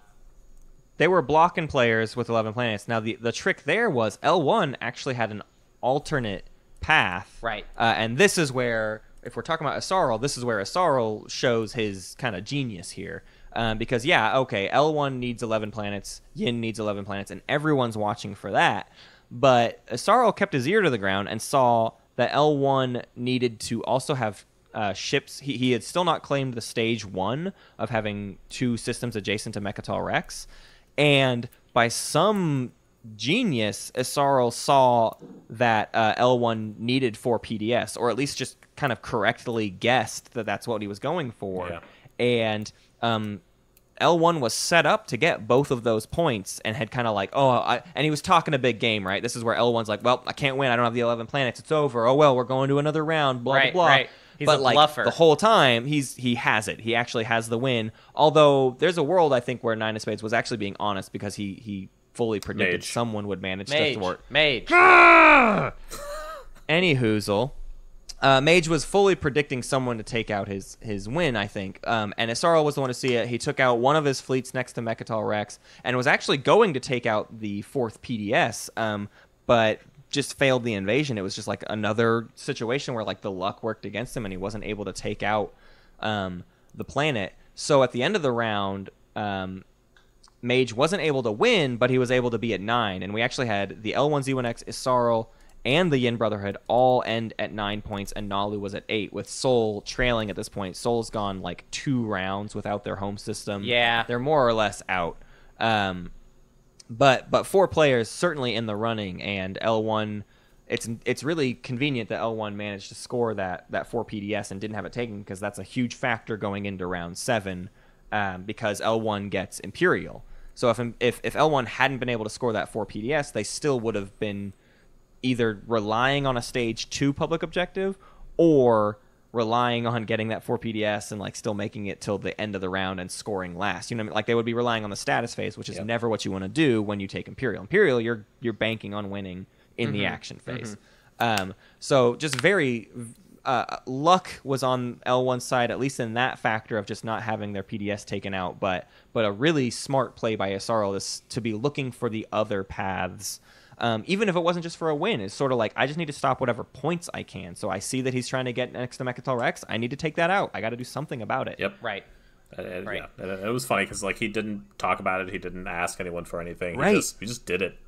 they were blocking players with 11 planets. Now, the trick there was L1 actually had an alternate path. Right. And this is where, if we're talking about Yssaril, this is where Yssaril shows his kind of genius here. Because, L1 needs 11 planets, Yin needs 11 planets, and everyone's watching for that. But Yssaril kept his ear to the ground and saw that L1 needed to also have ships. He had still not claimed the stage 1 of having 2 systems adjacent to Mechatol Rex. And by some genius, Yssaril saw that L1 needed 4 PDS, or at least just kind of correctly guessed that that's what he was going for. Yeah. And L1 was set up to get both of those points and had kind of like, and he was talking a big game, right? This is where L1's like, well, I can't win. I don't have the 11 planets. It's over. Oh, well, we're going to another round, blah, blah, blah. Right. He's a bluffer. The whole time, he has it. He actually has the win. Although there's a world, I think, where 9 of Spades was actually being honest because he fully predicted someone would manage to thwart. Mage. Any hoozle. Mage was fully predicting someone to take out his win, I think. And Yssaril was the one to see it. He took out one of his fleets next to Mechatol Rex and was actually going to take out the 4th PDS, but just failed the invasion. It was just like another situation where like the luck worked against him and he wasn't able to take out the planet. So at the end of the round, Mage wasn't able to win, but he was able to be at 9. And we actually had the L1 Z1X, Yssaril, and the Yin Brotherhood all end at 9 points, and Nalu was at 8, with Seoul trailing at this point. Seoul's gone like 2 rounds without their home system. Yeah. They're more or less out. But 4 players certainly in the running, and L1, it's really convenient that L1 managed to score that 4 PDS and didn't have it taken, because that's a huge factor going into round 7, because L1 gets Imperial. So if L1 hadn't been able to score that 4 PDS, they still would have been either relying on a stage 2 public objective or relying on getting that 4 PDS and like still making it till the end of the round and scoring last. You know what I mean? Like they would be relying on the status phase, which is never what you want to do when you take Imperial. Imperial, you're banking on winning in the action phase. So just very luck was on L1's side, at least in that factor of just not having their PDS taken out, but a really smart play by Yssaril is to be looking for the other paths. Even if it wasn't just for a win, it's sort of like, I just need to stop whatever points I can. So I see that he's trying to get next to Mechatol Rex. I need to take that out. I got to do something about it. Yep. Right. Yeah. It was funny because like he didn't talk about it. He didn't ask anyone for anything. Right. He just did it.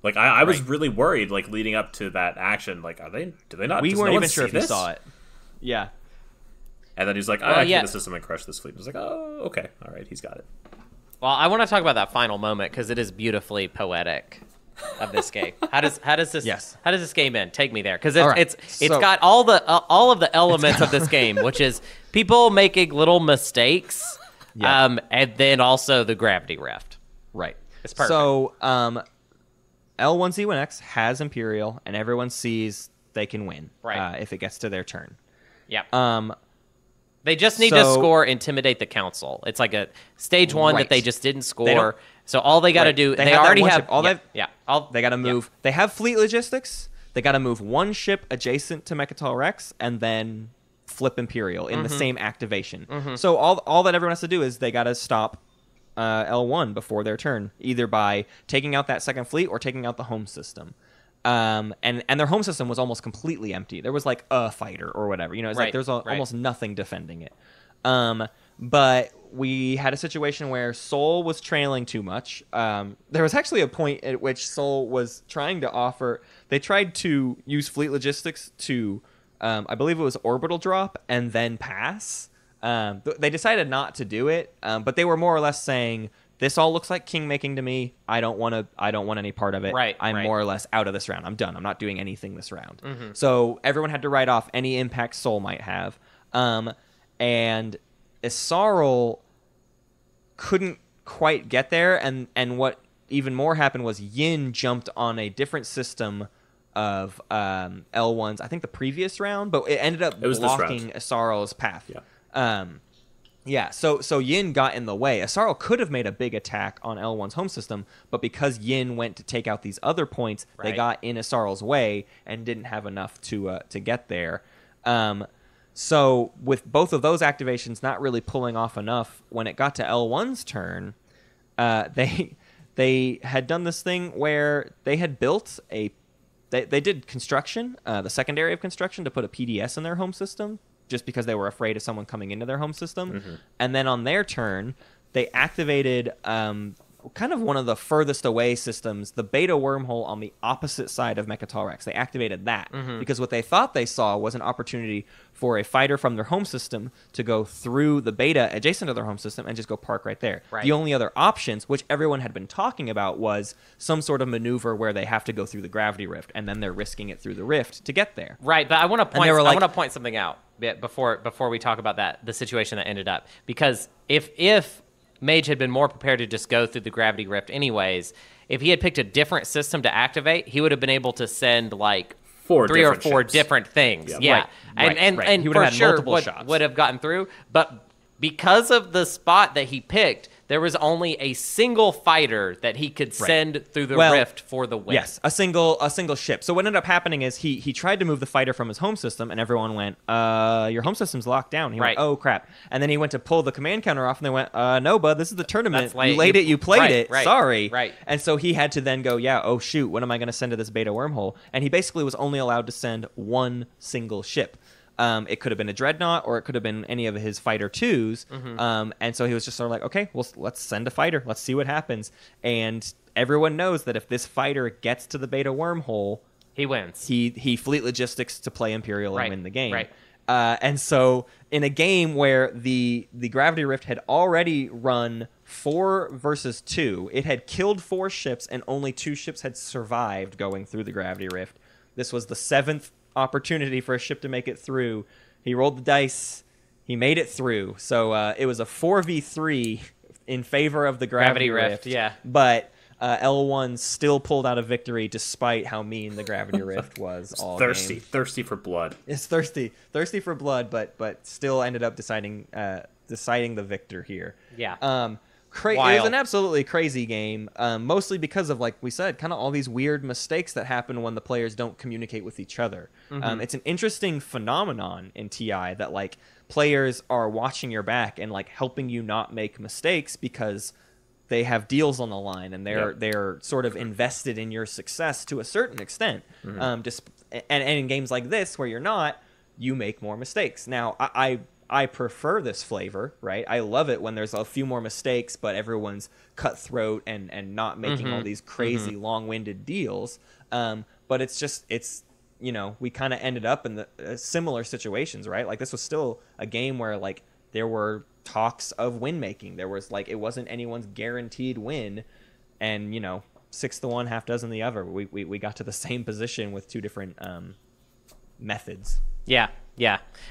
Like I was really worried, like leading up to that action. Like, do they not? We weren't even sure if he saw it. Yeah. And then he's like, I activate the system and crush this fleet. I was like, oh, okay, all right, he's got it. Well, I want to talk about that final moment because it is beautifully poetic of this game. How does this game end? Take me there, because it's got all of the elements of this game, which is people making little mistakes, and then also the gravity rift. Right. It's perfect. So L1Z1X has Imperial, and everyone sees they can win if it gets to their turn. Yeah. They just need to score Intimidate the Council. It's like a stage 1 that they just didn't score. So all they got to do, they already have. They got to move. They have fleet logistics. They got to move 1 ship adjacent to Mechatol Rex and then flip Imperial in the same activation. So all that everyone has to do is they got to stop L1 before their turn, either by taking out that second fleet or taking out the home system. And their home system was almost completely empty. There was like a fighter or whatever. You know, it's like there's almost nothing defending it. But we had a situation where Seoul was trailing too much. There was actually a point at which Seoul was trying to offer... They tried to use fleet logistics to, I believe it was orbital drop and then pass. They decided not to do it, but they were more or less saying, this all looks like kingmaking to me. I don't want any part of it. Right, I'm more or less out of this round. I'm done. I'm not doing anything this round. So everyone had to write off any impact Sol might have. And Isarl couldn't quite get there. And what even more happened was Yin jumped on a different system of L1s, I think the previous round, but it ended up blocking Isarl's path. Yeah, so Yin got in the way. Isarl could have made a big attack on L1's home system, but because Yin went to take out these other points, they got in Isarl's way and didn't have enough to get there. So with both of those activations not really pulling off enough, when it got to L1's turn, they had done this thing where they had built they did construction, the secondary of construction, to put a PDS in their home system, just because they were afraid of someone coming into their home system. And then on their turn, they activated kind of one of the furthest away systems, the beta wormhole on the opposite side of Mechatolrax. They activated that because what they thought they saw was an opportunity for a fighter from their home system to go through the beta adjacent to their home system and just go park right there. The only other options, which everyone had been talking about, was some sort of maneuver where they have to go through the gravity rift, and then they're risking it through the rift to get there. Right, but I want to point something out before we talk about the situation that ended up, because if Mage had been more prepared to just go through the gravity rift anyways, if he had picked a different system to activate, he would have been able to send like three or four different things. And he would for have had sure multiple shots. would have gotten through. But because of the spot that he picked, there was only a single fighter that he could send through the rift for the win. Yes, a single ship. So what ended up happening is he tried to move the fighter from his home system, and everyone went, your home system's locked down. He went, oh, crap. And then he went to pull the command counter off, and they went, no, bud, this is the tournament. You laid it, you played it. Sorry. Right. And so he had to then go, oh, shoot, what am I going to send to this beta wormhole? And he basically was only allowed to send one single ship. It could have been a Dreadnought, or it could have been any of his Fighter 2s. And so he was just sort of like, okay, well, let's send a fighter. Let's see what happens. And everyone knows that if this fighter gets to the beta wormhole, he wins. He fleet logistics to play Imperial and win the game. And so in a game where the Gravity Rift had already run 4 versus 2, it had killed 4 ships, and only 2 ships had survived going through the Gravity Rift. This was the 7th opportunity for a ship to make it through. He rolled the dice. He made it through. So it was a 4v3 in favor of the Gravity Rift. But L1 still pulled out a victory despite how mean the Gravity Rift was. Thirsty for blood. It's thirsty for blood, but still ended up deciding the victor here. It was an absolutely crazy game, mostly because of, like we said, kind of all these weird mistakes that happen when the players don't communicate with each other. It's an interesting phenomenon in TI that, like, players are watching your back and, like, helping you not make mistakes because they have deals on the line, and they're sort of invested in your success to a certain extent. And in games like this, where you're not, you make more mistakes. Now, I prefer this flavor, right? I love it when there's a few more mistakes, but everyone's cutthroat and not making all these crazy long-winded deals. But it's we kind of ended up in the similar situations, right? Like, this was still a game where, like, there were talks of win making. There was, like, it wasn't anyone's guaranteed win, and 6 to 1, half dozen the other. We got to the same position with 2 different methods. Yeah.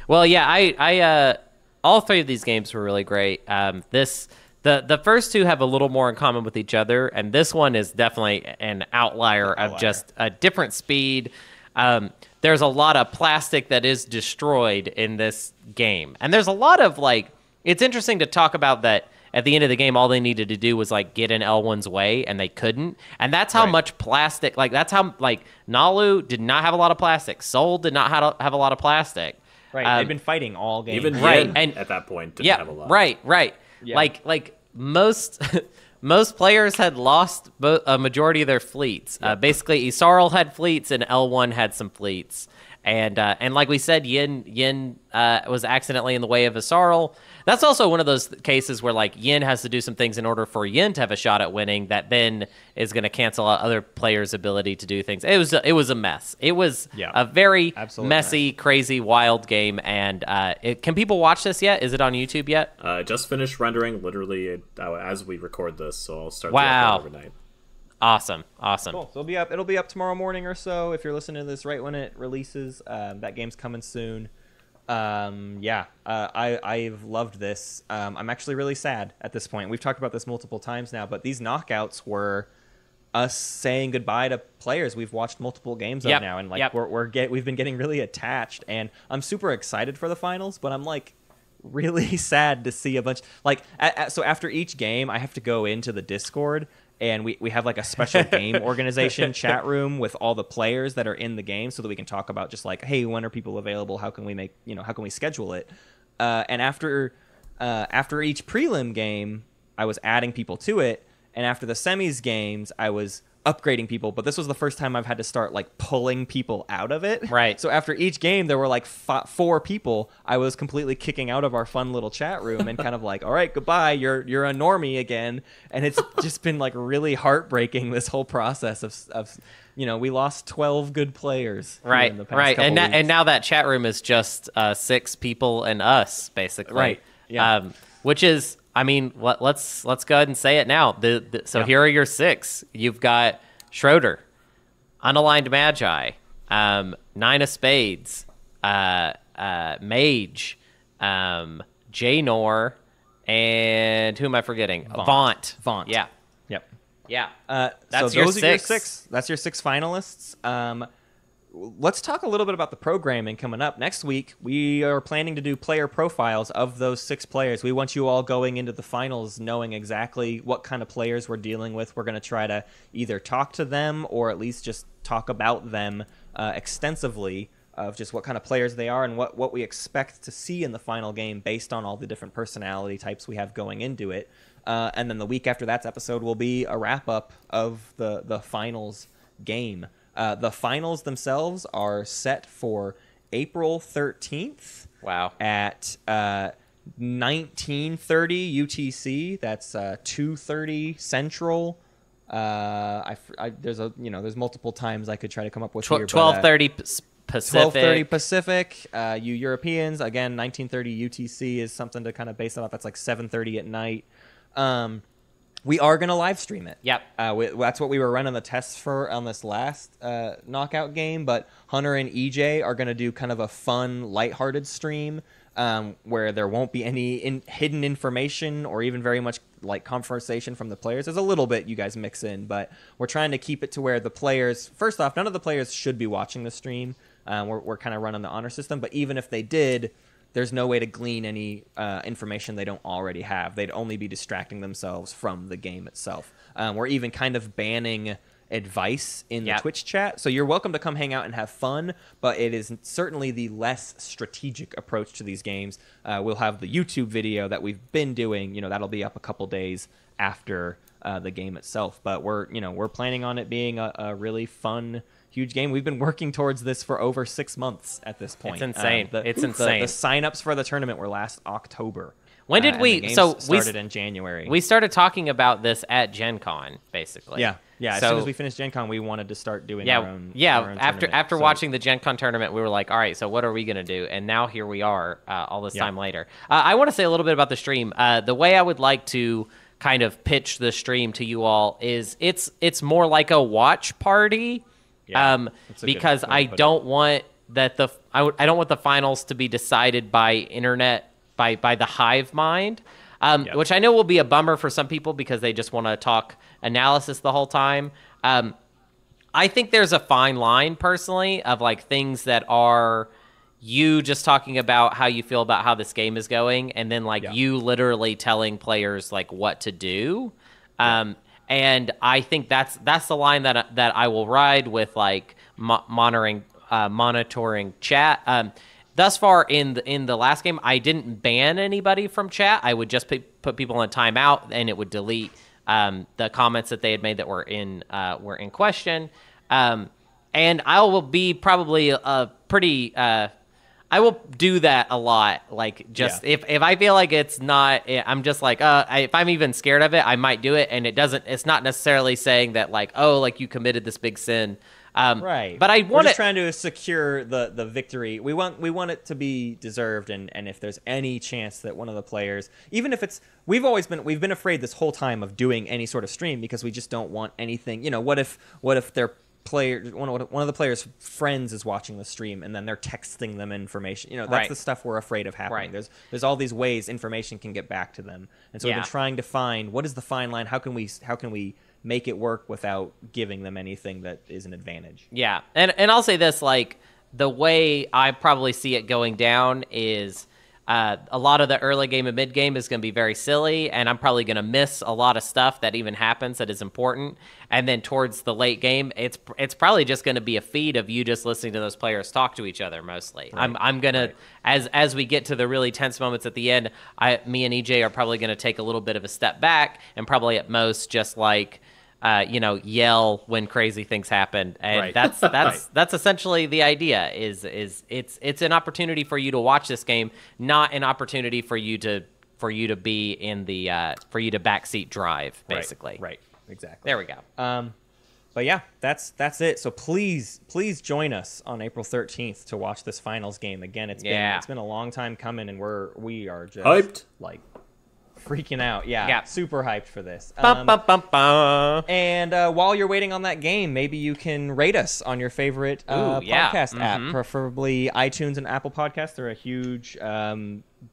Well, I all 3 of these games were really great. The first 2 have a little more in common with each other, and this one is definitely an outlier of just a different speed. There's a lot of plastic that is destroyed in this game, and there's a lot of, like, it's interesting to talk about that. At the end of the game, all they needed to do was, like, get in L1's way, and they couldn't. And that's how much plastic, like, that's how, like, Nalu did not have a lot of plastic. Sol did not have a lot of plastic. They'd been fighting all game. Even and at that point didn't have a lot. Right. Yeah. Like most players had lost a majority of their fleets. Basically, Isarl had fleets, and L1 had some fleets. And like we said, Yin was accidentally in the way of Asarl. That's also one of those cases where like Yin has to do some things in order for Yin to have a shot at winning that then is going to cancel out other players' ability to do things. It was a mess. It was a very messy, crazy, wild game. And can people watch this yet? Is it on YouTube yet? Just finished rendering literally as we record this, so I'll start overnight. Awesome. Cool. So it'll be up tomorrow morning or so if you're listening to this right when it releases. That game's coming soon. I've loved this. I'm actually really sad at this point. We've talked about this multiple times now, but these knockouts were us saying goodbye to players we've watched multiple games of now, and like we've been getting really attached, and I'm super excited for the finals, but I'm like really sad to see a bunch like so after each game I have to go into the Discord. And we have like a special game organization chat room with all the players that are in the game so that we can talk about just like, hey, when are people available? How can we schedule it? And after each prelim game, I was adding people to it. And after the semis games, I was upgrading people. But this was the first time I've had to start like pulling people out of it. Right. So after each game, there were like 4 people I was completely kicking out of our fun little chat room and kind of like, all right, goodbye. You're a normie again. And it's just been like really heartbreaking, this whole process of we lost 12 good players. Right. In the past couple weeks. And now that chat room is just 6 people and us, basically. Right. Yeah. Which is, I mean, let's go ahead and say it now. Here are your 6. You've got Schroeder, Unaligned Magi, 9 of Spades, Mage, Jaynor, and who am I forgetting? Vaunt. Yeah. Yep. Yeah. That's your 6. That's your 6 finalists. Let's talk a little bit about the programming coming up. Next week, we are planning to do player profiles of those 6 players. We want you all going into the finals knowing exactly what kind of players we're dealing with. We're going to try to either talk to them or at least just talk about them extensively of just what kind of players they are and what we expect to see in the final game based on all the different personality types we have going into it. And then the week after that episode will be a wrap-up of the finals game. The finals themselves are set for April 13th. Wow. At 1930 UTC. That's 2:30 Central. There's multiple times I could try to come up with here. 12:30 Pacific. 12:30 Pacific. You Europeans, again, 1930 UTC is something to kind of base it off. That's like 7:30 at night. We are going to live stream it. Yep. That's what we were running the tests for on this last knockout game, but Hunter and EJ are going to do kind of a fun, lighthearted stream where there won't be any hidden information or even very much like conversation from the players. There's a little bit you guys mix in, but we're trying to keep it to where the players, first off, none of the players should be watching the stream. We're kind of running the honor system, but even if they did, there's no way to glean any information they don't already have. They'd only be distracting themselves from the game itself. We're even kind of banning advice in the Twitch chat. So you're welcome to come hang out and have fun, but it is certainly the less strategic approach to these games. We'll have the YouTube video that we've been doing. That'll be up a couple days after the game itself. But we're planning on it being a really fun, huge game. We've been working towards this for over 6 months at this point. It's insane. It's insane. The signups for the tournament were last October. When did we? So we started in January. We started talking about this at Gen Con, basically. Yeah. As soon as we finished Gen Con, we wanted to start doing our own. After watching the Gen Con tournament, we were like, all right, so what are we gonna do? And now here we are, all this time later. I want to say a little bit about the stream. The way I would like to kind of pitch the stream to you all is it's more like a watch party. Because I don't want that I don't want the finals to be decided by internet by the hive mind, which I know will be a bummer for some people because they just want to talk analysis the whole time. I think there's a fine line personally of like things that are you just talking about how you feel about how this game is going, and then you literally telling players like what to do. And I think that's the line that I will ride with, like monitoring chat. Thus far in the last game, I didn't ban anybody from chat. I would just put people in timeout, and it would delete the comments that they had made that were in question. And I will be probably a pretty. I will do that a lot. Like, just if I feel like it's not, I'm just like, if I'm even scared of it, I might do it. And it's not necessarily saying that like, oh, like you committed this big sin. Right. But We're just trying to secure the victory. We want it to be deserved. And if there's any chance that one of the players, even if it's, we've been afraid this whole time of doing any sort of stream because we just don't want anything, what if their one of the players' friends is watching the stream and then they're texting them information. That's the stuff we're afraid of happening. Right. There's all these ways information can get back to them, and so we've been trying to find what is the fine line. How can we make it work without giving them anything that is an advantage? Yeah, and I'll say this, like the way I probably see it going down is. A lot of the early game and mid game is going to be very silly, and I'm probably going to miss a lot of stuff that even happens that is important. And then towards the late game, it's probably just going to be a feed of you just listening to those players talk to each other mostly. Right. I'm going to, as we get to the really tense moments at the end, me and EJ are probably going to take a little bit of a step back and probably at most just like, yell when crazy things happen, and that's essentially the idea. Is it's an opportunity for you to watch this game, not an opportunity for you to be in the for you to backseat drive, basically. Right. Exactly. There we go. But yeah, that's it. So please join us on April 13th to watch this finals game. Again, it's been a long time coming, and we are just hyped, like freaking out. Yeah, super hyped for this. Bum, bum, bum, bum. And while you're waiting on that game, maybe you can rate us on your favorite podcast app, preferably iTunes and Apple Podcasts. They're a huge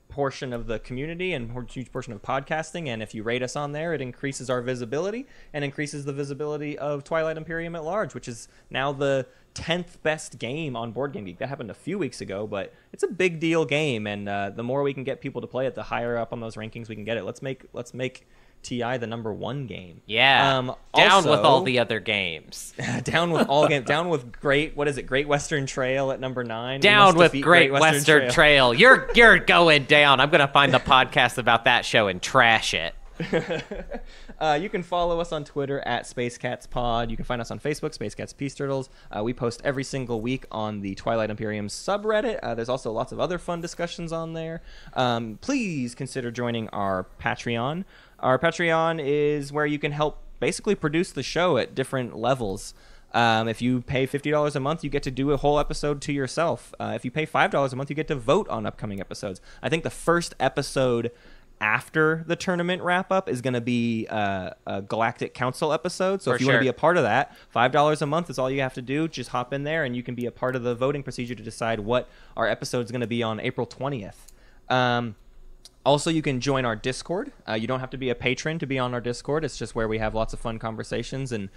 portion of the community and a huge portion of podcasting, and if you rate us on there, it increases our visibility and increases the visibility of Twilight Imperium at large, which is now the 10th best game on Board Game Geek. That happened a few weeks ago, but it's a big deal game, and the more we can get people to play it, the higher up on those rankings we can get it. Let's make TI the number 1 game. Yeah. Down with all the other games. Down with all games. Down with Great Western Trail at number 9. Down with Great Western Trail. You're going down. I'm going to find the podcast about that show and trash it. You can follow us on Twitter at SpaceCatsPod. You can find us on Facebook, Space Cats Peace Turtles. We post every single week on the Twilight Imperium subreddit. There's also lots of other fun discussions on there. Please consider joining our Patreon. Our Patreon is where you can help basically produce the show at different levels. If you pay $50 a month, you get to do a whole episode to yourself. If you pay $5 a month, you get to vote on upcoming episodes. I think the first episode after the tournament wrap-up is going to be a Galactic Council episode. So if you want to be a part of that, $5 a month is all you have to do. Just hop in there, and you can be a part of the voting procedure to decide what our episode is going to be on April 20th. Also, you can join our Discord. You don't have to be a patron to be on our Discord. It's just where we have lots of fun conversations and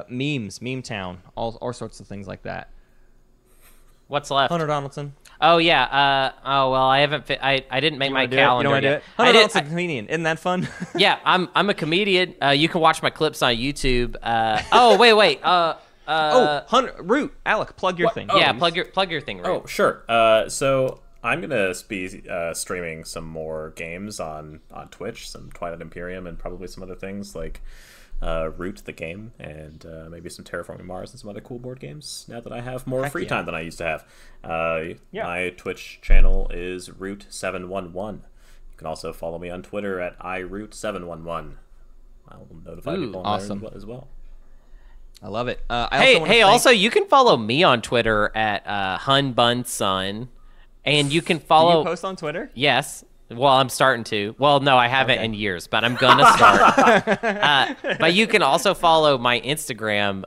memes, Meme Town, all sorts of things like that. What's left? Hunter Donaldson. Oh yeah. I haven't. I didn't make my calendar. You don't want to do it? Hunter Donaldson's a comedian. Isn't that fun? Yeah, I'm a comedian. You can watch my clips on YouTube. Wait. Hunter Root. Alec, plug your thing. Yeah, plug your thing. Root. Oh, sure. So I'm gonna be streaming some more games on Twitch, some Twilight Imperium, and probably some other things like Root the game, and maybe some Terraforming Mars and some other cool board games now that I have more free time than I used to have. My Twitch channel is Root711. You can also follow me on Twitter at iRoot711. I'll notify people on there as well. I love it. Also you can follow me on Twitter at HunBunSun, and you can follow. Do you post on Twitter? Yes. Well, I'm starting to. Well, no, I haven't in years, but I'm going to start. But you can also follow my Instagram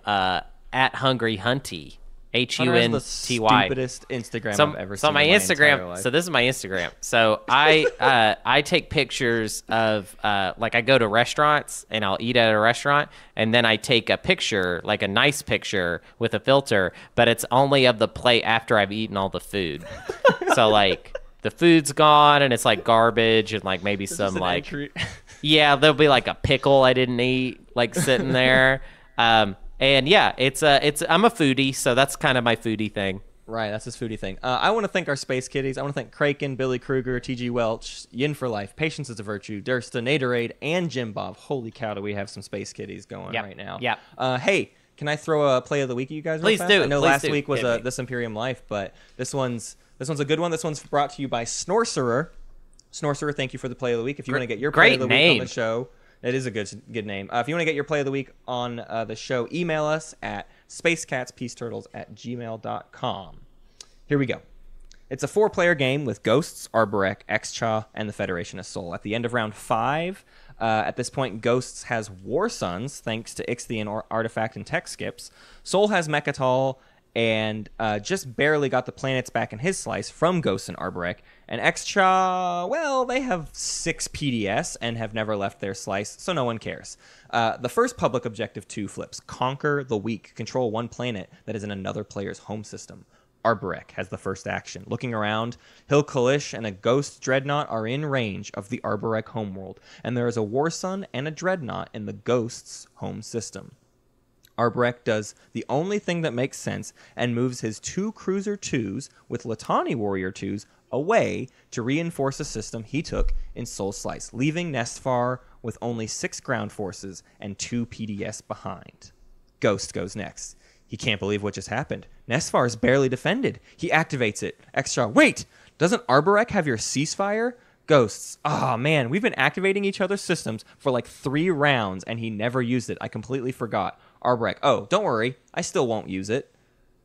at Hungry Hunty. HUNTY. The stupidest Instagram I've ever seen. So my Instagram. Life. So this is my Instagram. So I take pictures of like I go to restaurants and I'll eat at a restaurant, and then I take a picture, like a nice picture with a filter, but it's only of the plate after I've eaten all the food. So like. The food's gone and it's like garbage and like maybe some like there'll be like a pickle I didn't eat like sitting there, and yeah, it's I'm a foodie, so that's kind of my foodie thing. Right, that's his foodie thing. I want to thank our space kiddies. I want to thank Kraken, Billy Kruger, T.G. Welch, Yin for Life, Patience is a Virtue, Dursta, Naderade, and Jim Bob. Holy cow, do we have some space kiddies going right now. Yeah. Hey, Can I throw a play of the week at you guys? Please real fast? do. I know Please last do. week was This Imperium Life, but this one's a good one. This one's brought to you by Snorcerer. Snorcerer, thank you for the play of the week. If you want to get your play of the week on the show, it is a good name. If you want to get your play of the week on the show, email us at spacecatspieceturtles@gmail.com. Here we go. It's a 4-player game with Ghosts, Arborek, Xcha, and the Federation of Sol. At the end of round 5, at this point, Ghosts has War Sons, thanks to Ixthian Artifact and Tech Skips. Sol has Mechatol, and just barely got the planets back in his slice from Ghosts and Arborek. And Xcha, well, they have 6 PDS and have never left their slice, so no one cares. The first public objective 2 flips. Conquer the weak. Control 1 planet that is in another player's home system. Arborek has the first action. Looking around, Hill Kalish and a Ghost Dreadnought are in range of the Arborek homeworld, and there is a War Sun and a Dreadnought in the Ghost's home system. Arborek does the only thing that makes sense and moves his 2 Cruiser 2s with Latani Warrior 2s away to reinforce a system he took in Soul Slice, leaving Nestfar with only 6 ground forces and 2 PDS behind. Ghost goes next. He can't believe what just happened. Nestfar is barely defended. He activates it. Extra, wait! Doesn't Arborek have your ceasefire? Ghosts, man, we've been activating each other's systems for like 3 rounds and he never used it. I completely forgot. Arborek, don't worry. I still won't use it.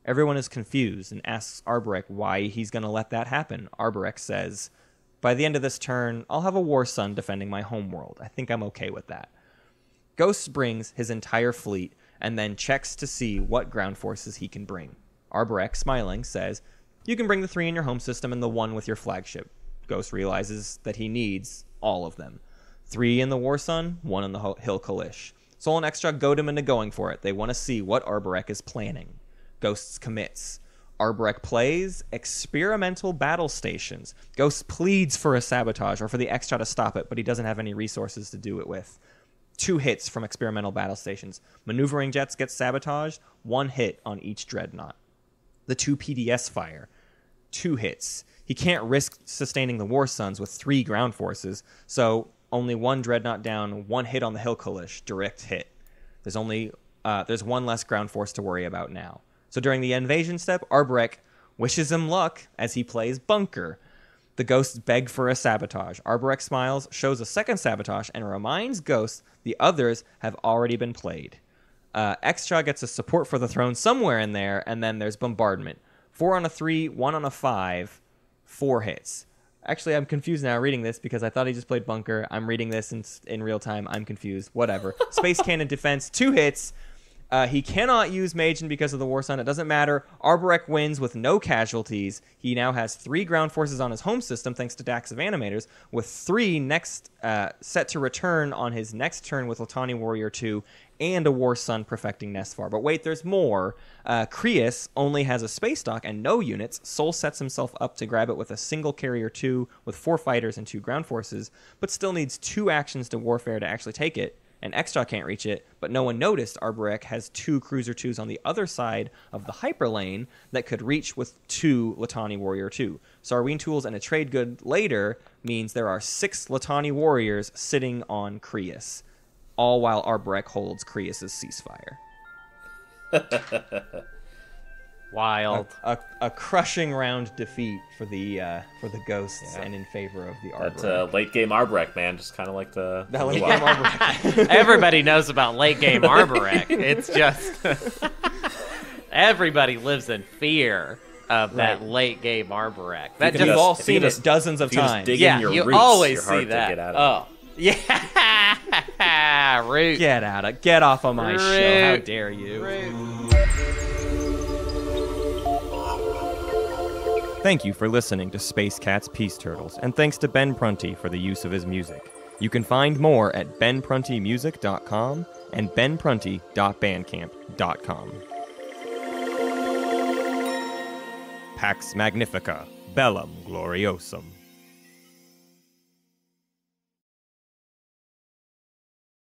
Everyone is confused and asks Arborek why he's going to let that happen. Arborek says, by the end of this turn, I'll have a War Sun defending my homeworld. I think I'm okay with that. Ghost brings his entire fleet and then checks to see what ground forces he can bring. Arborek, smiling, says, you can bring the 3 in your home system and the 1 with your flagship. Ghost realizes that he needs all of them. 3 in the War Sun, 1 in the Hill Kalish. Sol and Extra goad him into going for it. They want to see what Arborek is planning. Ghosts commits. Arborek plays experimental battle stations. Ghost pleads for a sabotage or for the Extra to stop it, but he doesn't have any resources to do it with. 2 hits from experimental battle stations. Maneuvering jets get sabotaged, 1 hit on each dreadnought. The 2 PDS fire, 2 hits. He can't risk sustaining the War Suns with 3 ground forces, so only 1 dreadnought down, 1 hit on the Hill Kalish, direct hit. There's 1 less ground force to worry about now. So during the invasion step, Arborek wishes him luck as he plays Bunker. The Ghosts beg for a sabotage. Arborek smiles, shows a second sabotage, and reminds Ghosts the others have already been played. Xcha gets a support for the throne somewhere in there, and then there's bombardment. 4 on a 3, 1 on a 5, 4 hits. Actually, I'm confused now reading this because I thought he just played Bunker. I'm reading this in real time. I'm confused. Whatever. Space Cannon defense, 2 hits. He cannot use Magen because of the War Sun. It doesn't matter. Arborek wins with no casualties. He now has 3 ground forces on his home system thanks to Dax of Animators, with 3 next set to return on his next turn with Latani Warrior 2 and a War Sun perfecting Nestfar. But wait, there's more. Krius only has a space dock and no units. Sol sets himself up to grab it with a single carrier 2 with 4 fighters and 2 ground forces, but still needs 2 actions to warfare to actually take it. And Xtra can't reach it, but no one noticed Arborek has 2 Cruiser 2s on the other side of the hyperlane that could reach with 2 Latani Warrior 2. Sarween tools and a trade good later means there are 6 Latani Warriors sitting on Krius, all while Arborek holds Krius' ceasefire. Wild. A crushing round defeat for the Ghosts and in favor of the Arborek. That late game Arborek, man, just kind of like the late game Arborek. Everybody knows about late game Arborek. It's just everybody lives in fear of that late game Arborek. That you've all seen it dozens of times. You always see that. Oh, yeah, Root. Get off of my show! How dare you? Thank you for listening to Space Cat's Peace Turtles, and thanks to Ben Prunty for the use of his music. You can find more at benpruntymusic.com and benprunty.bandcamp.com. Pax Magnifica, Bellum Gloriosum.